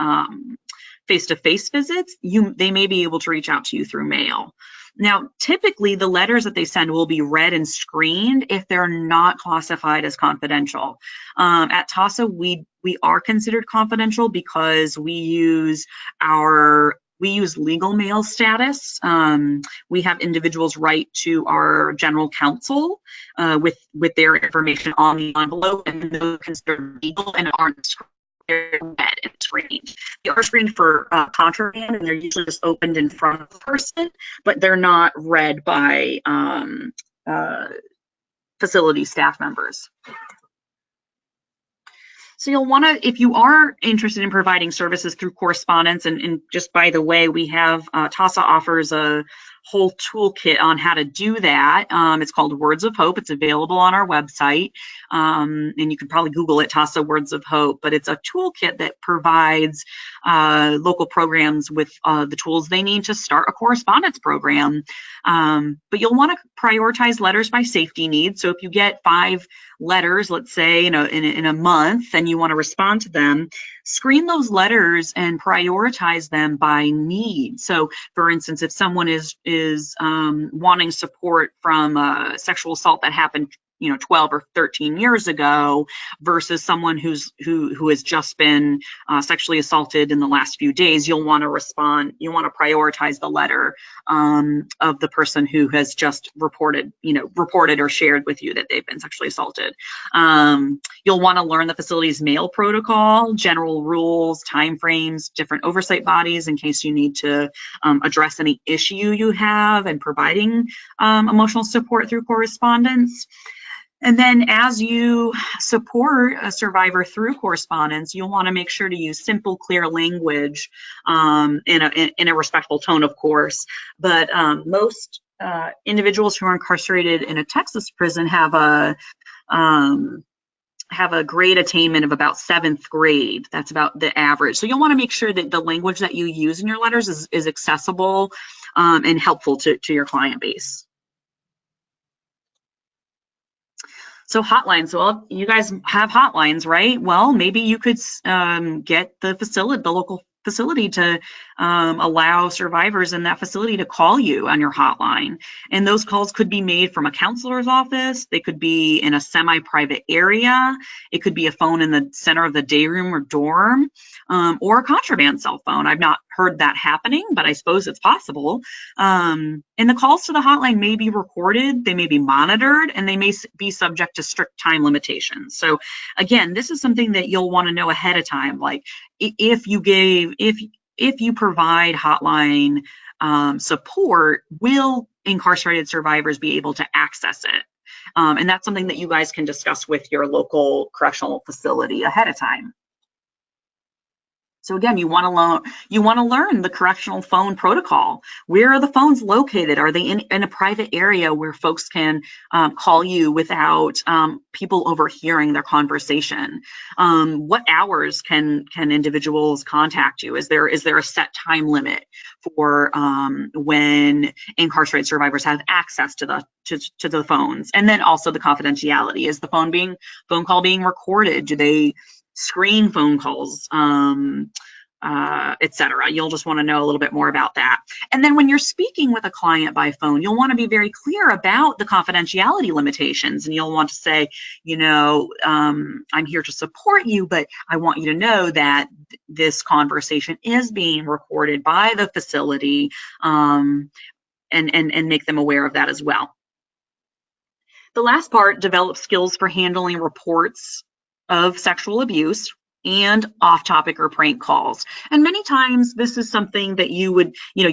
S2: face-to-face visits, they may be able to reach out to you through mail. Now, typically the letters that they send will be read and screened if they're not classified as confidential. At TAASA, we are considered confidential because we use legal mail status. We have individuals write to our general counsel with their information on the envelope, and those are considered legal and aren't read and screened. They are screened for contraband, and they're usually just opened in front of the person, but they're not read by facility staff members. So you'll want to, if you are interested in providing services through correspondence, and just by the way, we have TAASA offers a whole toolkit on how to do that. It's called Words of Hope. It's available on our website, and you can probably Google it, TAASA Words of Hope, but it's a toolkit that provides local programs with the tools they need to start a correspondence program. But you'll want to prioritize letters by safety needs. So if you get 5 letters, let's say in a month, and you want to respond to them, screen those letters and prioritize them by need. So for instance, if someone is wanting support from sexual assault that happened 12 or 13 years ago versus someone who has just been sexually assaulted in the last few days, you'll want to respond. You want to prioritize the letter of the person who has just reported or shared with you that they've been sexually assaulted. You'll want to learn the facility's mail protocol, general rules, timeframes, different oversight bodies in case you need to address any issue you have and providing emotional support through correspondence. And then as you support a survivor through correspondence, you'll want to make sure to use simple, clear language in a respectful tone, of course. But most individuals who are incarcerated in a Texas prison have a grade attainment of about 7th grade. That's about the average. So you'll want to make sure that the language that you use in your letters is accessible and helpful to your client base. So hotlines, well, you guys have hotlines, right? Well, maybe you could get the local facility to allow survivors in that facility to call you on your hotline. And those calls could be made from a counselor's office. They could be in a semi-private area. It could be a phone in the center of the day room or dorm, or a contraband cell phone. I've not heard that happening, but I suppose it's possible. And the calls to the hotline may be recorded, they may be monitored, and they may be subject to strict time limitations. So again, this is something that you'll want to know ahead of time. Like if you provide hotline support, will incarcerated survivors be able to access it? And that's something that you guys can discuss with your local correctional facility ahead of time. So again, you want to learn the correctional phone protocol. Where are the phones located? Are they in a private area where folks can call you without people overhearing their conversation? What hours can individuals contact you? Is there a set time limit for when incarcerated survivors have access to the phones? And then also the confidentiality. Is the phone call being recorded? Do they screen phone calls? etc. You'll just want to know a little bit more about that. And then when you're speaking with a client by phone, you'll want to be very clear about the confidentiality limitations, and you'll want to say, you know, I'm here to support you, but I want you to know that this conversation is being recorded by the facility, and make them aware of that as well. The last part, develop skills for handling reports of sexual abuse and off-topic or prank calls. And many times this is something that you would, you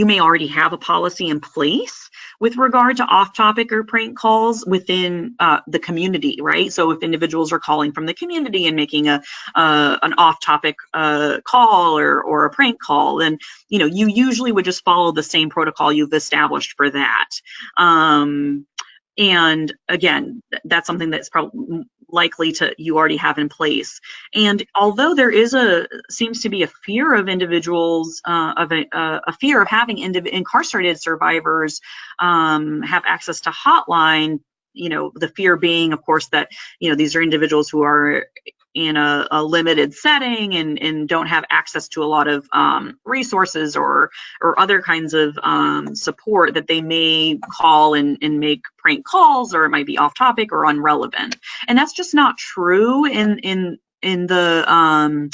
S2: may already have a policy in place with regard to off-topic or prank calls within the community, right? So if individuals are calling from the community and making an off-topic call or a prank call, then you usually would just follow the same protocol you've established for that. And again, that's something that's probably likely to you already have in place. And although there is seems to be a fear of individuals, a fear of having incarcerated survivors have access to hotline, the fear being, of course, that these are individuals who are in a limited setting and don't have access to a lot of resources or other kinds of support, that they may call and make prank calls, or it might be off topic or unrelevant. And that's just not true in the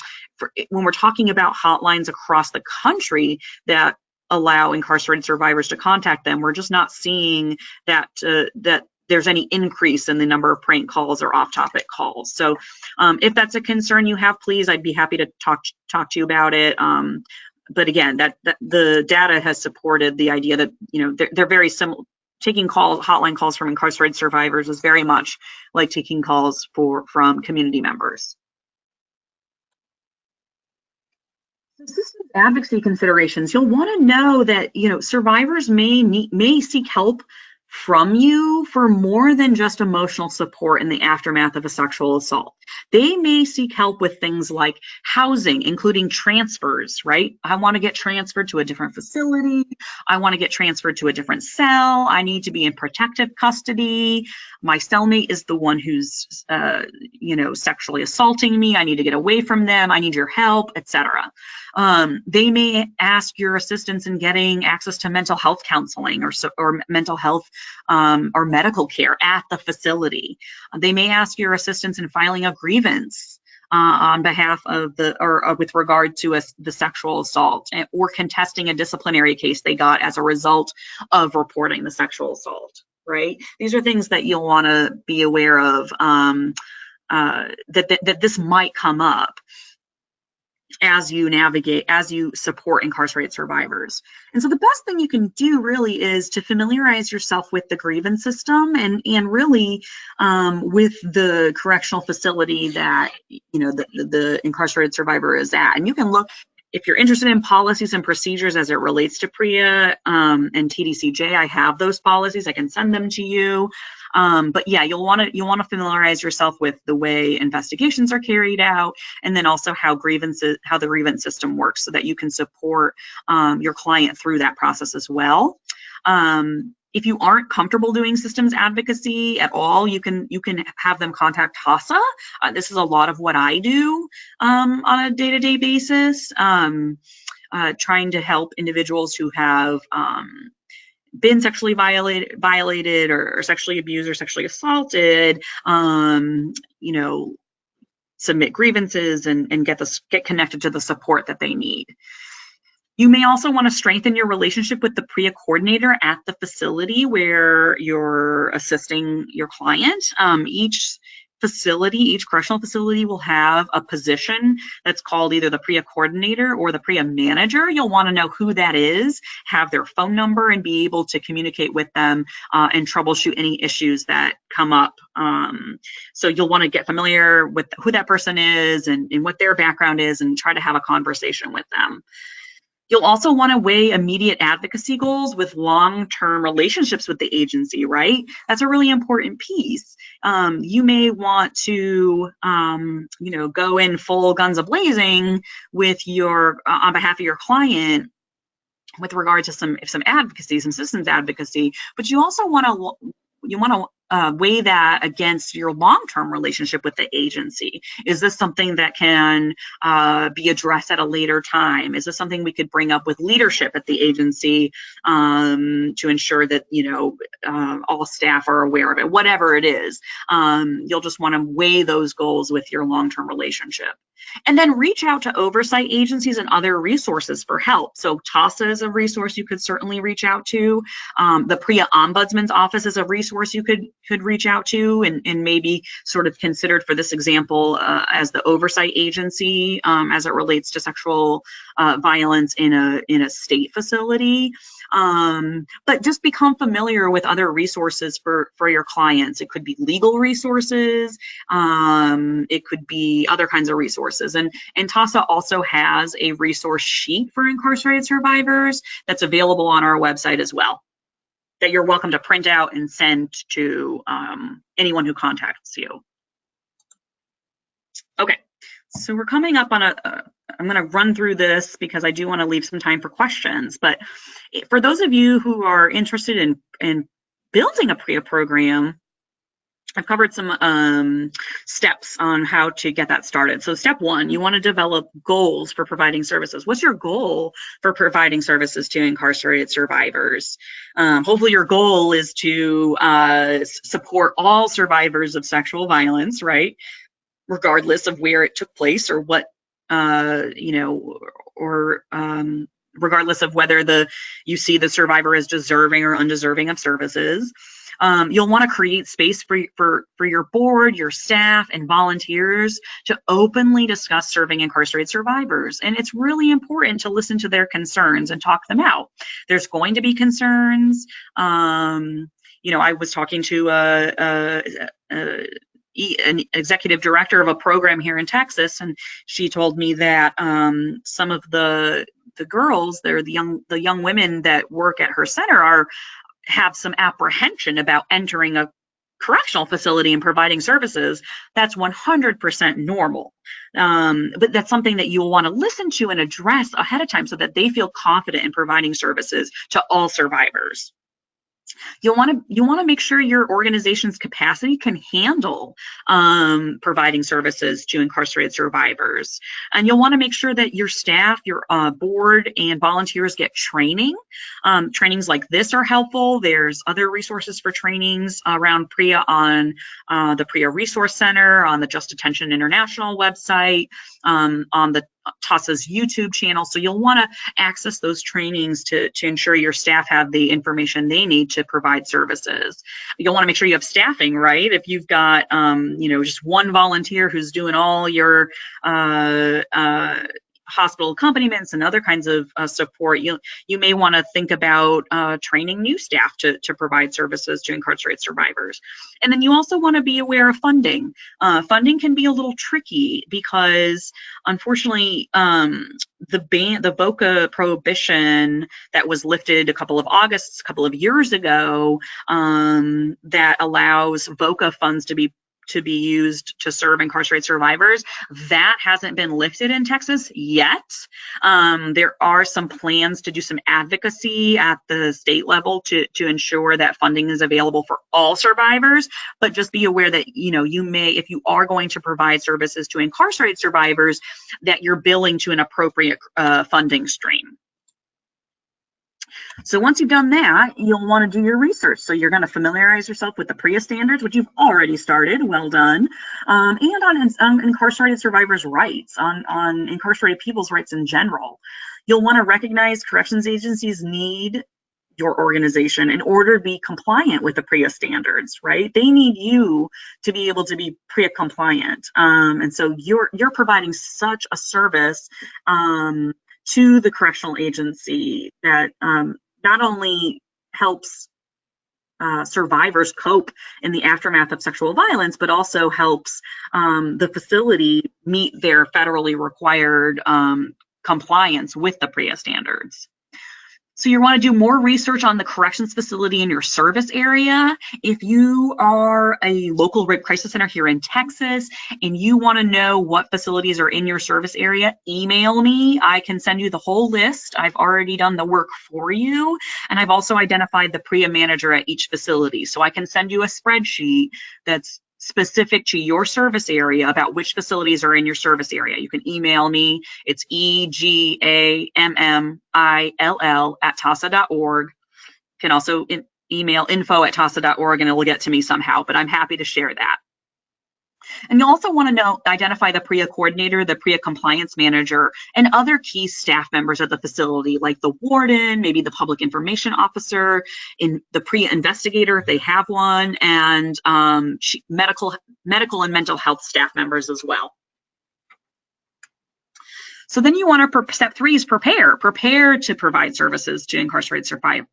S2: when we're talking about hotlines across the country that allow incarcerated survivors to contact them. We're just not seeing that that there's any increase in the number of prank calls or off-topic calls. So if that's a concern you have, please, I'd be happy to talk to you about it. But again, that the data has supported the idea that they're very similar. Taking hotline calls from incarcerated survivors is very much like taking calls from community members. Systems advocacy considerations. You'll want to know that survivors may seek help from you for more than just emotional support in the aftermath of a sexual assault. They may seek help with things like housing, including transfers, right? I want to get transferred to a different facility. I want to get transferred to a different cell. I need to be in protective custody. My cellmate is the one who's, sexually assaulting me. I need to get away from them. I need your help, etc. They may ask your assistance in getting access to mental health counseling or mental health or medical care at the facility. They may ask your assistance in filing a grievance on behalf of or with regard to the sexual assault, or contesting a disciplinary case they got as a result of reporting the sexual assault, right? These are things that you'll want to be aware of, that this might come up as you support incarcerated survivors. And so the best thing you can do really is to familiarize yourself with the grievance system and really with the correctional facility that the incarcerated survivor is at. And you can look, if you're interested in policies and procedures as it relates to Prea and TDCJ, I have those policies. I can send them to you. But yeah, you'll want to familiarize yourself with the way investigations are carried out, and then also how the grievance system works, so that you can support your client through that process as well. If you aren't comfortable doing systems advocacy at all, you can have them contact TAASA. This is a lot of what I do on a day-to-day basis, trying to help individuals who have been sexually violated or sexually abused or sexually assaulted, submit grievances and get connected to the support that they need. You may also want to strengthen your relationship with the Prea coordinator at the facility where you're assisting your client. Each correctional facility will have a position that's called either the Prea coordinator or the Prea manager. You'll want to know who that is, have their phone number, and be able to communicate with them and troubleshoot any issues that come up. So you'll want to get familiar with who that person is and what their background is, and try to have a conversation with them. You'll also want to weigh immediate advocacy goals with long-term relationships with the agency, right? That's a really important piece. You may want to, go in full guns a-blazing with on behalf of your client with regard to some advocacy, some systems advocacy, but you also want to weigh that against your long-term relationship with the agency. Is this something that can be addressed at a later time? Is this something we could bring up with leadership at the agency to ensure that, all staff are aware of it? Whatever it is, you'll just want to weigh those goals with your long-term relationship. And then reach out to oversight agencies and other resources for help. So TAASA is a resource you could certainly reach out to. The Prea Ombudsman's Office is a resource you could reach out to and maybe sort of considered for this example as the oversight agency as it relates to sexual violence in a state facility. But just become familiar with other resources for your clients. It could be legal resources. It could be other kinds of resources. And TAASA also has a resource sheet for incarcerated survivors that's available on our website as well, that you're welcome to print out and send to anyone who contacts you. Okay, so we're coming up on I'm going to run through this because I do want to leave some time for questions. But for those of you who are interested in building a Prea program, I've covered some steps on how to get that started. So step one, you want to develop goals for providing services. What's your goal for providing services to incarcerated survivors? Hopefully your goal is to support all survivors of sexual violence, right? Regardless of where it took place or what, regardless of whether you see the survivor as deserving or undeserving of services. You'll want to create space for your board, your staff, and volunteers to openly discuss serving incarcerated survivors. And it's really important to listen to their concerns and talk them out. There's going to be concerns. I was talking to an executive director of a program here in Texas, and she told me that some of the girls, they're the young women that work at her center have some apprehension about entering a correctional facility and providing services. That's 100% normal. But that's something that you'll want to listen to and address ahead of time so that they feel confident in providing services to all survivors. You'll want to make sure your organization's capacity can handle providing services to incarcerated survivors. And you'll want to make sure that your staff, your board, and volunteers get training. Trainings like this are helpful. There's other resources for trainings around Prea on the Prea Resource Center, on the Just Detention International website, on the TAASA's YouTube channel. So you'll want to access those trainings to ensure your staff have the information they need to provide services. You'll want to make sure you have staffing, right? If you've got, just one volunteer who's doing all your hospital accompaniments and other kinds of support, you may want to think about training new staff to provide services to incarcerated survivors. And then you also want to be aware of funding. Funding can be a little tricky because, unfortunately, the VOCA prohibition that was lifted a couple of years ago, that allows VOCA funds to be used to serve incarcerated survivors, that hasn't been lifted in Texas yet. There are some plans to do some advocacy at the state level to ensure that funding is available for all survivors, but just be aware that, you may, if you are going to provide services to incarcerated survivors, that you're billing to an appropriate funding stream. So once you've done that, you'll want to do your research. So you're going to familiarize yourself with the Prea Standards, which you've already started, well done, and on incarcerated survivors' rights, on incarcerated people's rights in general. You'll want to recognize corrections agencies need your organization in order to be compliant with the Prea Standards, right? They need you to be able to be Prea compliant. And so you're providing such a service to the correctional agency that not only helps survivors cope in the aftermath of sexual violence, but also helps the facility meet their federally required compliance with the Prea Standards. So you want to do more research on the corrections facility in your service area. If you are a local rape crisis center here in Texas and you want to know what facilities are in your service area, email me. I can send you the whole list. I've already done the work for you. And I've also identified the Prea manager at each facility. So I can send you a spreadsheet that's specific to your service area about which facilities are in your service area. You can email me. It's EGAMMILL@TAASA.org. You can also email info@TAASA.org and it will get to me somehow, but I'm happy to share that. And you also want to identify the Prea coordinator, the Prea compliance manager, and other key staff members of the facility, like the warden, maybe the public information officer, in the Prea investigator if they have one, and medical and mental health staff members as well. So then you want to, step 3 is prepare to provide services to incarcerated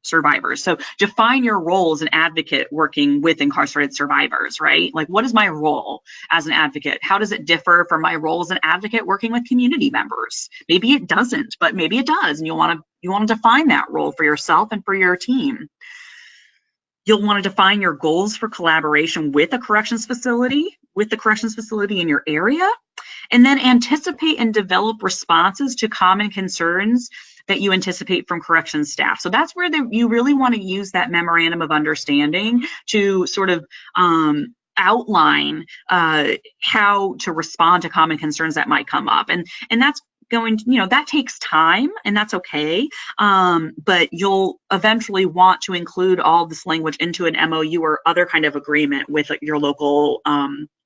S2: survivors. So define your role as an advocate working with incarcerated survivors, right? Like, what is my role as an advocate? How does it differ from my role as an advocate working with community members? Maybe it doesn't, but maybe it does. And you want to define that role for yourself and for your team. You'll want to define your goals for collaboration with the corrections facility in your area. And then anticipate and develop responses to common concerns that you anticipate from corrections staff. So that's where you really want to use that memorandum of understanding to sort of outline how to respond to common concerns that might come up. And that's going to, that takes time, and that's okay. But you'll eventually want to include all this language into an MOU or other kind of agreement with your local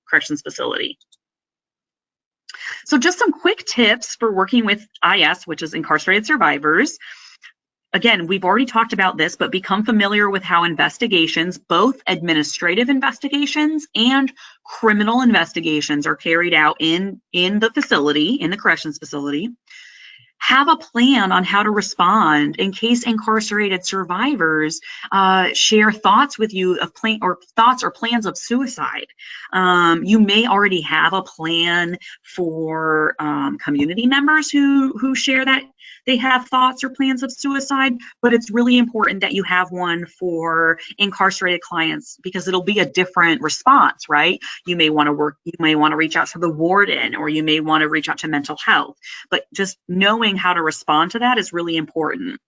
S2: corrections facility. So just some quick tips for working with IS, which is incarcerated survivors. Again, we've already talked about this, but become familiar with how investigations, both administrative investigations and criminal investigations, are carried out in the facility, in the corrections facility. Have a plan on how to respond in case incarcerated survivors share thoughts with you of thoughts or plans of suicide. You may already have a plan for community members who share that they have thoughts or plans of suicide, but it's really important that you have one for incarcerated clients because it'll be a different response, right? You may want to reach out to the warden, or you may want to reach out to mental health, but just knowing how to respond to that is really important.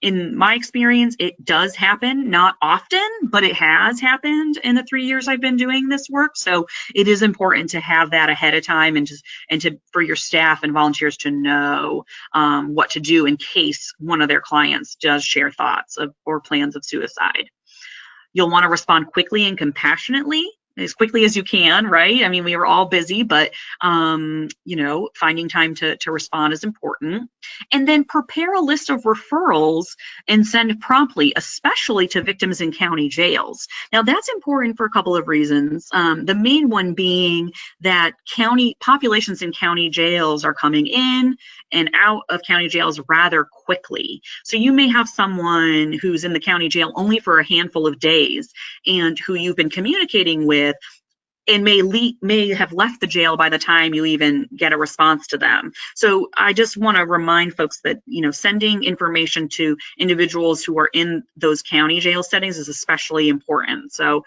S2: In my experience, it does happen, not often, but it has happened in the 3 years I've been doing this work. So it is important to have that ahead of time and for your staff and volunteers to know what to do in case one of their clients does share thoughts or plans of suicide. You'll want to respond quickly and compassionately, as quickly as you can, right? I mean, we are all busy, but finding time to respond is important. And then prepare a list of referrals and send promptly, especially to victims in county jails. Now, that's important for a couple of reasons. The main one being that populations in county jails are coming in and out of county jails rather quickly. So you may have someone who's in the county jail only for a handful of days and who you've been communicating with and may have left the jail by the time you even get a response to them. So I just want to remind folks that, sending information to individuals who are in those county jail settings is especially important. So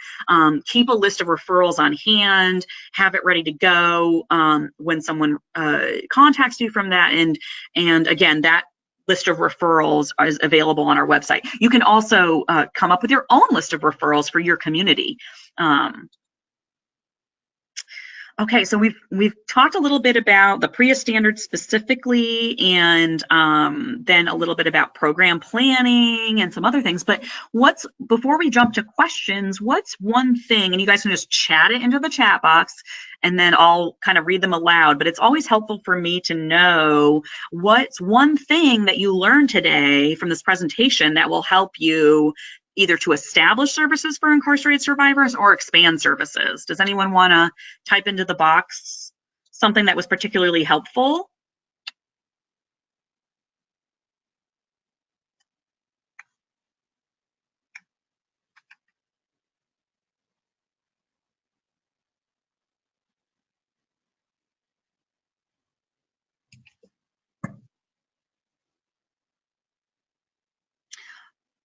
S2: keep a list of referrals on hand, have it ready to go when someone contacts you from that. And again, that list of referrals is available on our website. You can also come up with your own list of referrals for your community. Okay, so we've talked a little bit about the Prea Standards specifically, and then a little bit about program planning and some other things. But before we jump to questions, what's one thing, and you guys can just chat it into the chat box, and then I'll kind of read them aloud. But it's always helpful for me to know what's one thing that you learned today from this presentation that will help you either to establish services for incarcerated survivors or expand services. Does anyone want to type into the box something that was particularly helpful?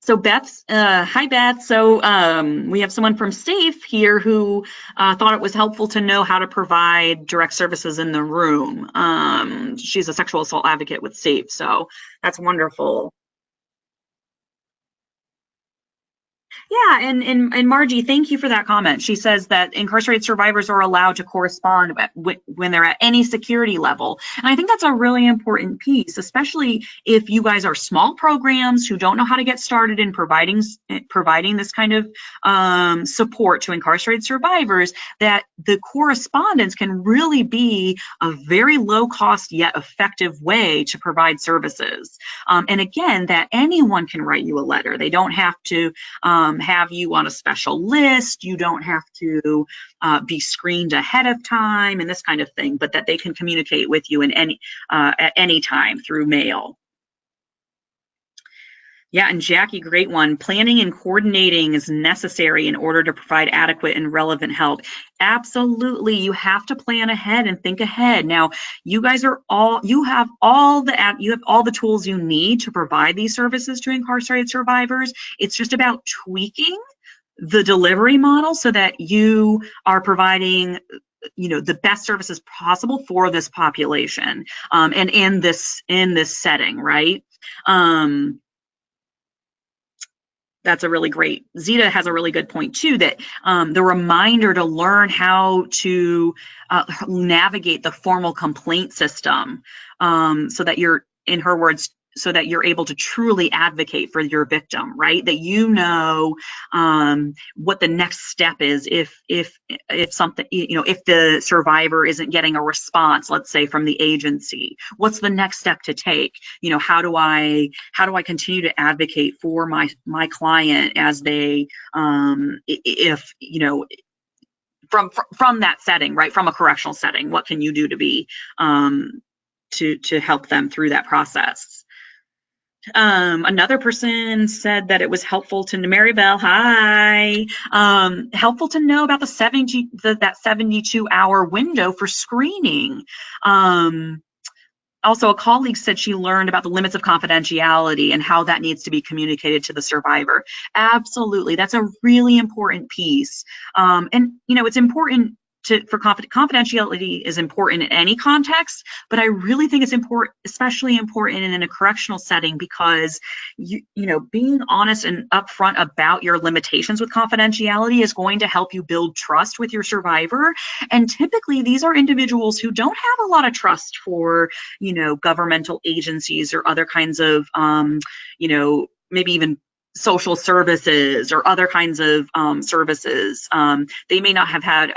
S2: So Beth's, hi Beth. So we have someone from SAFE here who thought it was helpful to know how to provide direct services in the room. She's a sexual assault advocate with SAFE, so that's wonderful. Yeah, and Margie, thank you for that comment. She says that incarcerated survivors are allowed to correspond when they're at any security level. And I think that's a really important piece, especially if you guys are small programs who don't know how to get started in providing this kind of support to incarcerated survivors, that the correspondence can really be a very low cost yet effective way to provide services. And again, that anyone can write you a letter. They don't have to have you on a special list. You don't have to be screened ahead of time and this kind of thing, but that they can communicate with you in at any time through mail. Yeah, and Jackie, great one. Planning and coordinating is necessary in order to provide adequate and relevant help. Absolutely, you have to plan ahead and think ahead. Now, you guys are you have all the tools you need to provide these services to incarcerated survivors. It's just about tweaking the delivery model so that you are providing the best services possible for this population, and in this setting, right? That's a really great, Zita has a really good point too, that the reminder to learn how to navigate the formal complaint system, so that you're, in her words, so that you're able to truly advocate for your victim, right? That what the next step is if something, if the survivor isn't getting a response, let's say from the agency, what's the next step to take? How do I continue to advocate for my client as they, if from that setting, right? From a correctional setting, what can you do to be to help them through that process? Another person said that it was helpful to Maribel. Hi. Helpful to know about that 72-hour window for screening. Also, a colleague said she learned about the limits of confidentiality and how that needs to be communicated to the survivor. Absolutely, that's a really important piece. And it's important for confidentiality is important in any context, but I really think it's especially important in a correctional setting, because being honest and upfront about your limitations with confidentiality is going to help you build trust with your survivor. And typically these are individuals who don't have a lot of trust for governmental agencies or other kinds of maybe even social services or other kinds of services. They may not have had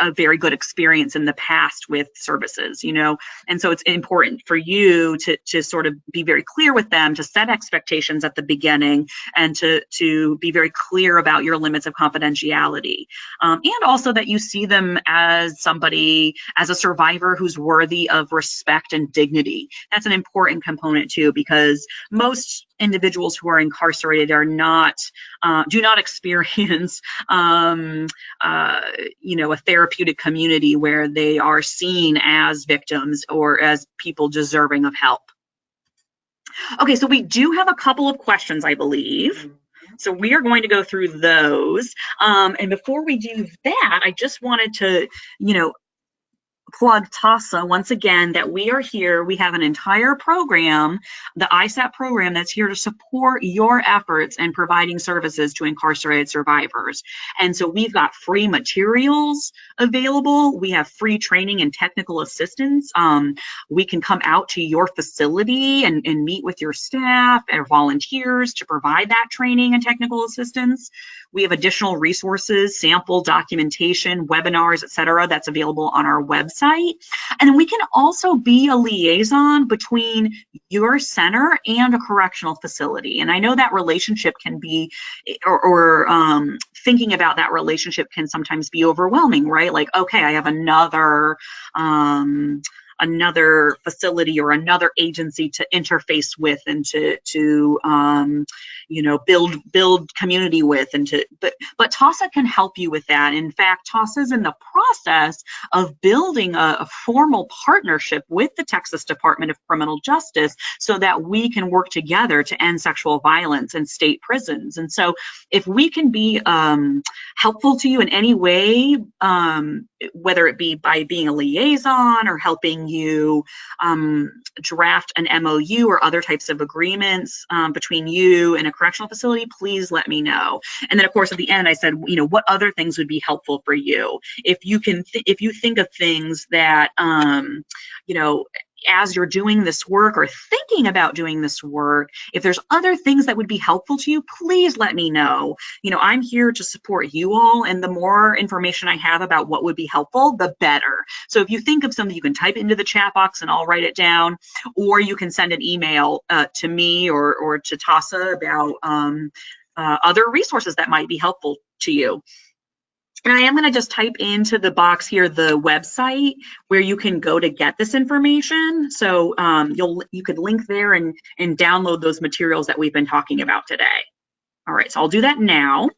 S2: a very good experience in the past with services, and so it's important for you to sort of be very clear with them, to set expectations at the beginning, and to be very clear about your limits of confidentiality, and also that you see them as a survivor who's worthy of respect and dignity. That's an important component too, because most individuals who are incarcerated do not experience a therapeutic community where they are seen as victims or as people deserving of help. Okay, so we do have a couple of questions, I believe. So we are going to go through those. And before we do that, I just wanted to, plug TAASA once again, that we are here. We have an entire program, the ISAP program, that's here to support your efforts in providing services to incarcerated survivors. And so we've got free materials available. We have free training and technical assistance. We can come out to your facility and meet with your staff and volunteers to provide that training and technical assistance. We have additional resources, sample documentation, webinars, etc., that's available on our website. And we can also be a liaison between your center and a correctional facility. And I know that relationship can be, or thinking about that relationship can sometimes be overwhelming, right? Like, okay, I have another another facility or another agency to interface with and to build community with, and but TAASA can help you with that. In fact, TAASA is in the process of building a formal partnership with the Texas Department of Criminal Justice so that we can work together to end sexual violence in state prisons. And so if we can be helpful to you in any way, whether it be by being a liaison or helping you draft an MOU or other types of agreements between you and a correctional facility, please let me know. And then, of course, at the end, I said, what other things would be helpful for you? If you think of things that, as you're doing this work or thinking about doing this work, if there's other things that would be helpful to you, please let me know. I'm here to support you all, and the more information I have about what would be helpful, the better. So if you think of something, you can type it into the chat box and I'll write it down, or you can send an email to me or to Tassa about other resources that might be helpful to you. And I am going to just type into the box here the website where you can go to get this information. So you could link there and download those materials that we've been talking about today. All right, so I'll do that now.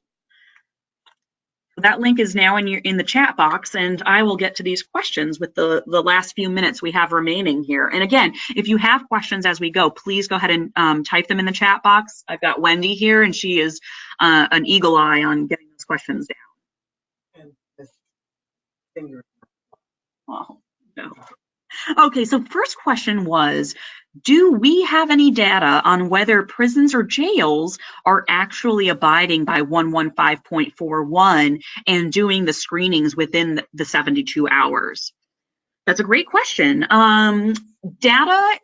S2: That link is now in the chat box, and I will get to these questions with the last few minutes we have remaining here. And again, if you have questions as we go, please go ahead and type them in the chat box. I've got Wendy here, and she is an eagle eye on getting those questions down. Oh, no. Okay, so first question was, do we have any data on whether prisons or jails are actually abiding by 115.41 and doing the screenings within the 72 hours? That's a great question. Data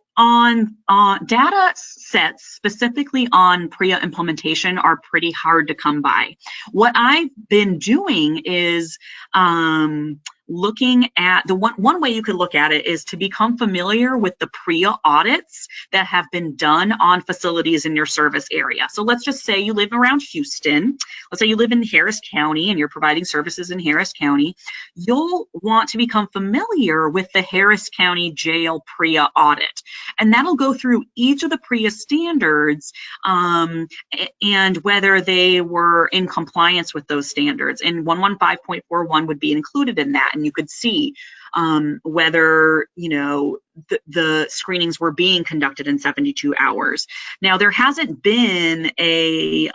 S2: sets specifically on Prea implementation are pretty hard to come by. What I've been doing is looking at one way you could look at it is to become familiar with the Prea audits that have been done on facilities in your service area. So let's just say you live around Houston. Let's say you live in Harris County and you're providing services in Harris County. You'll want to become familiar with the Harris County Jail Prea audit. And that'll go through each of the Prea standards and whether they were in compliance with those standards. And 115.41 would be included in that. And you could see whether, the screenings were being conducted in 72 hours. Now, there hasn't been a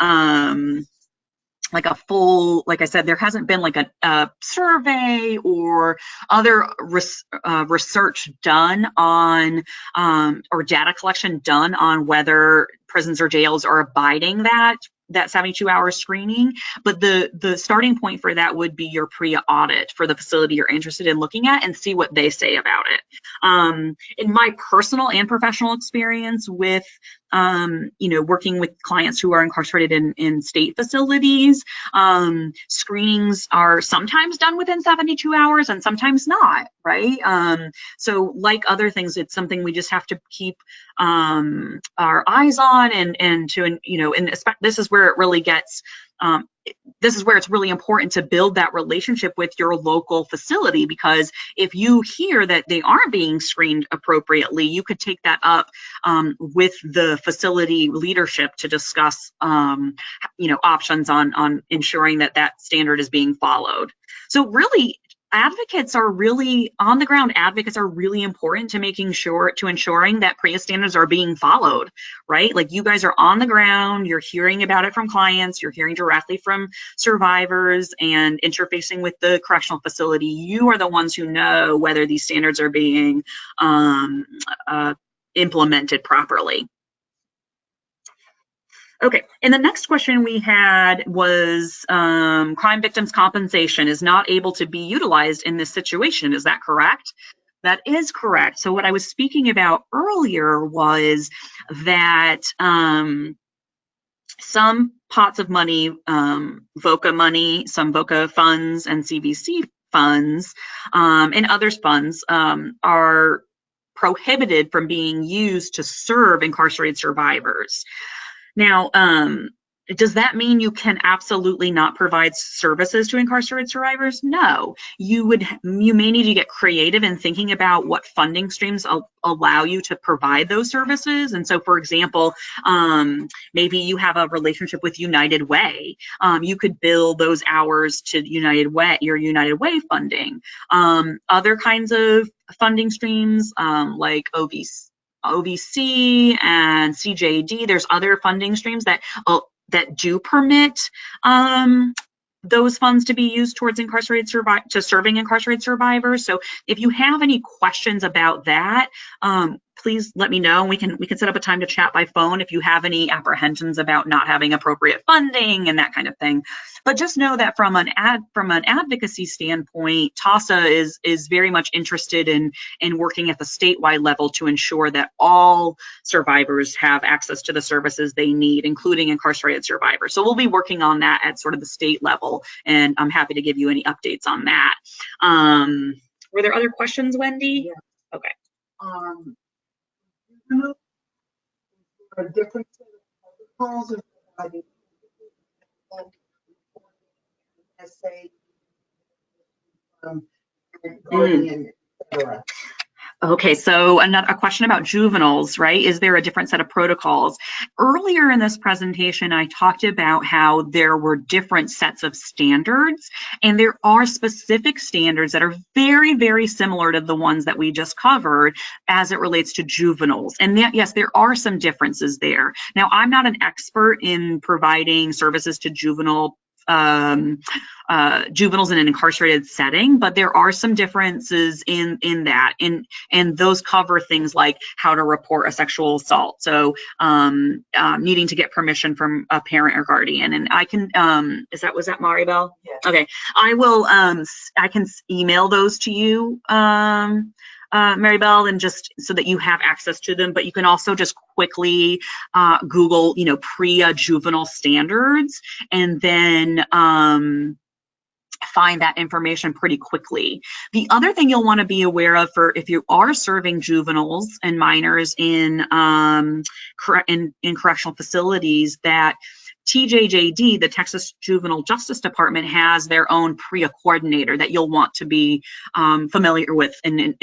S2: like I said, there hasn't been like a survey or other research done on or data collection done on whether prisons or jails are abiding that 72-hour screening, but the starting point for that would be your Prea audit for the facility you're interested in looking at and see what they say about it. In my personal and professional experience with working with clients who are incarcerated in state facilities, screenings are sometimes done within 72 hours and sometimes not, right? So like other things, it's something we just have to keep our eyes on and this is where it really gets this is where it's really important to build that relationship with your local facility, because if you hear that they aren't being screened appropriately, you could take that up with the facility leadership to discuss options on ensuring that standard is being followed. So really, on-the-ground advocates are really important to ensuring that Prea standards are being followed, right? Like, you guys are on the ground, you're hearing about it from clients, you're hearing directly from survivors and interfacing with the correctional facility. You are the ones who know whether these standards are being implemented properly. Okay, and the next question we had was crime victims' compensation is not able to be utilized in this situation. Is that correct? That is correct. So what I was speaking about earlier was that some pots of money, VOCA money, some VOCA funds and CVC funds, and others funds are prohibited from being used to serve incarcerated survivors. Now, Does that mean you can absolutely not provide services to incarcerated survivors? No. You may need to get creative in thinking about what funding streams allow you to provide those services. And so, for example, maybe you have a relationship with United Way. You could bill those hours to United Way, your United Way funding. Other kinds of funding streams like OVC and CJD, there's other funding streams that do permit those funds to be used towards serving incarcerated survivors. So if you have any questions about that, please let me know. We can set up a time to chat by phone if you have any apprehensions about not having appropriate funding and that kind of thing. But just know that from an advocacy standpoint, TAASA is very much interested in working at the statewide level to ensure that all survivors have access to the services they need, including incarcerated survivors. So we'll be working on that at sort of the state level, and I'm happy to give you any updates on that. Were there other questions, Wendy?
S1: Yeah.
S2: Okay.
S1: A different set of protocols etc.
S2: Okay, so a question about juveniles, right? Is there a different set of protocols? Earlier in this presentation, I talked about how there were different sets of standards, and there are specific standards that are very, very similar to the ones that we just covered as it relates to juveniles. And yes, there are some differences there. Now, I'm not an expert in providing services to juveniles in an incarcerated setting, but there are some differences in that, and those cover things like how to report a sexual assault. So needing to get permission from a parent or guardian. And I can, was that Maribel?
S1: Yeah.
S2: Okay, I can email those to you, Maribel, and just so that you have access to them. But you can also just quickly Google, Prea juvenile standards, and then find that information pretty quickly. The other thing you'll want to be aware of for if you are serving juveniles and minors in correctional facilities, that TJJD, the Texas Juvenile Justice Department, has their own Prea coordinator that you'll want to be familiar with and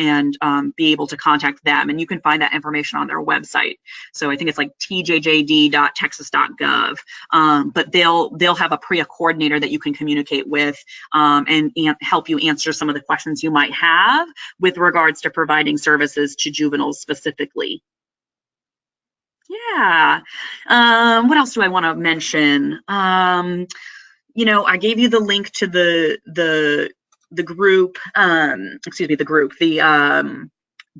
S2: be able to contact them. And you can find that information on their website. So I think it's like tjjd.texas.gov. But they'll have a Prea coordinator that you can communicate with and help you answer some of the questions you might have with regards to providing services to juveniles specifically. Yeah. What else do I want to mention? I gave you the link to the group, the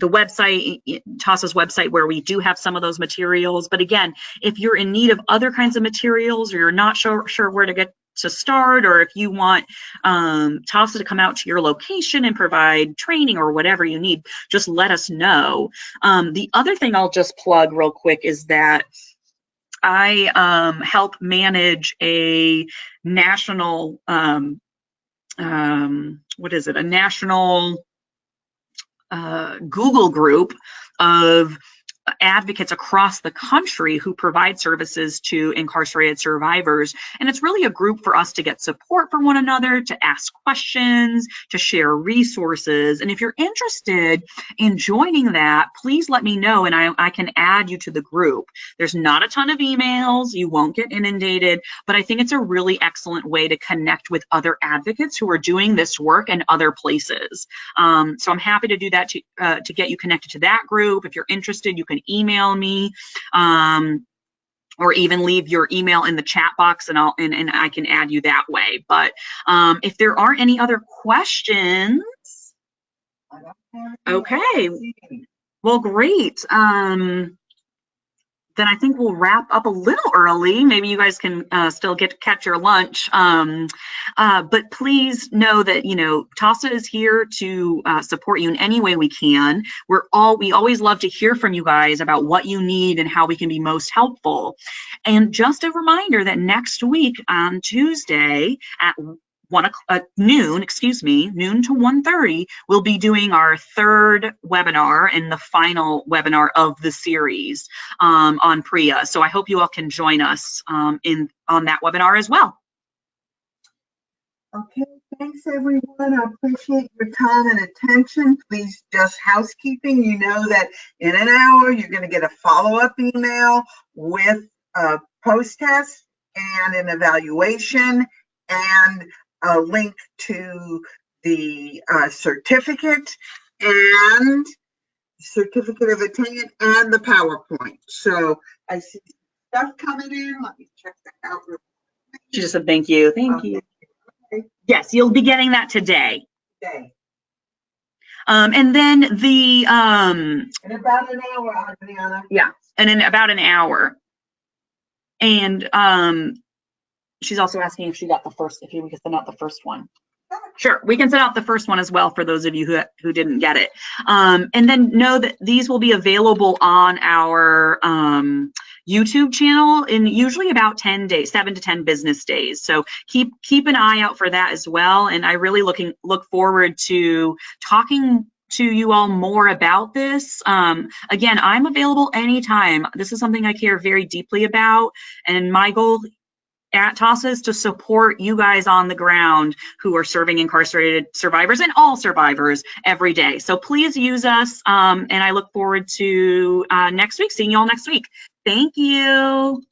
S2: website, TAASA's website, where we do have some of those materials. But again, if you're in need of other kinds of materials, or you're not sure where to get to start, or if you want TAASA to come out to your location and provide training or whatever you need, just let us know. The other thing I'll just plug real quick is that I help manage a national, a national Google group of advocates across the country who provide services to incarcerated survivors. And it's really a group for us to get support for one another, to ask questions, to share resources. And if you're interested in joining that, please let me know and I can add you to the group. There's not a ton of emails, you won't get inundated, but I think it's a really excellent way to connect with other advocates who are doing this work in other places. So I'm happy to do that to get you connected to that group. If you're interested, you can email me or even leave your email in the chat box and I can add you that way. But if there aren't any other questions, okay, well, great. Then I think we'll wrap up a little early. Maybe you guys can still catch your lunch. But please know that, TAASA is here to support you in any way we can. We always love to hear from you guys about what you need and how we can be most helpful. And just a reminder that next week on Tuesday at noon to 1:30, we'll be doing our third webinar and the final webinar of the series on Prea. So I hope you all can join us on that webinar as well.
S1: Okay, thanks everyone. I appreciate your time and attention. Please, just housekeeping, you know that in an hour you're going to get a follow-up email with a post-test and an evaluation and a link to the certificate and certificate of attainment and the PowerPoint. So I see stuff coming in. Let me check that out.
S2: She just said thank you. Thank you.
S1: Okay.
S2: Yes, you'll be getting that today.
S1: Okay.
S2: And then the
S1: In about an hour, Adriana.
S2: yeah, and in about an hour. And she's also asking if she got the first, if we can send out the first one. Sure, we can send out the first one as well for those of you who didn't get it. And then know that these will be available on our YouTube channel in usually about 10 days, 7 to 10 business days. So keep an eye out for that as well. And I really look forward to talking to you all more about this. Again, I'm available anytime. This is something I care very deeply about, and my goal at TAASA is to support you guys on the ground who are serving incarcerated survivors and all survivors every day. So please use us, and I look forward to next week, seeing you all next week. Thank you.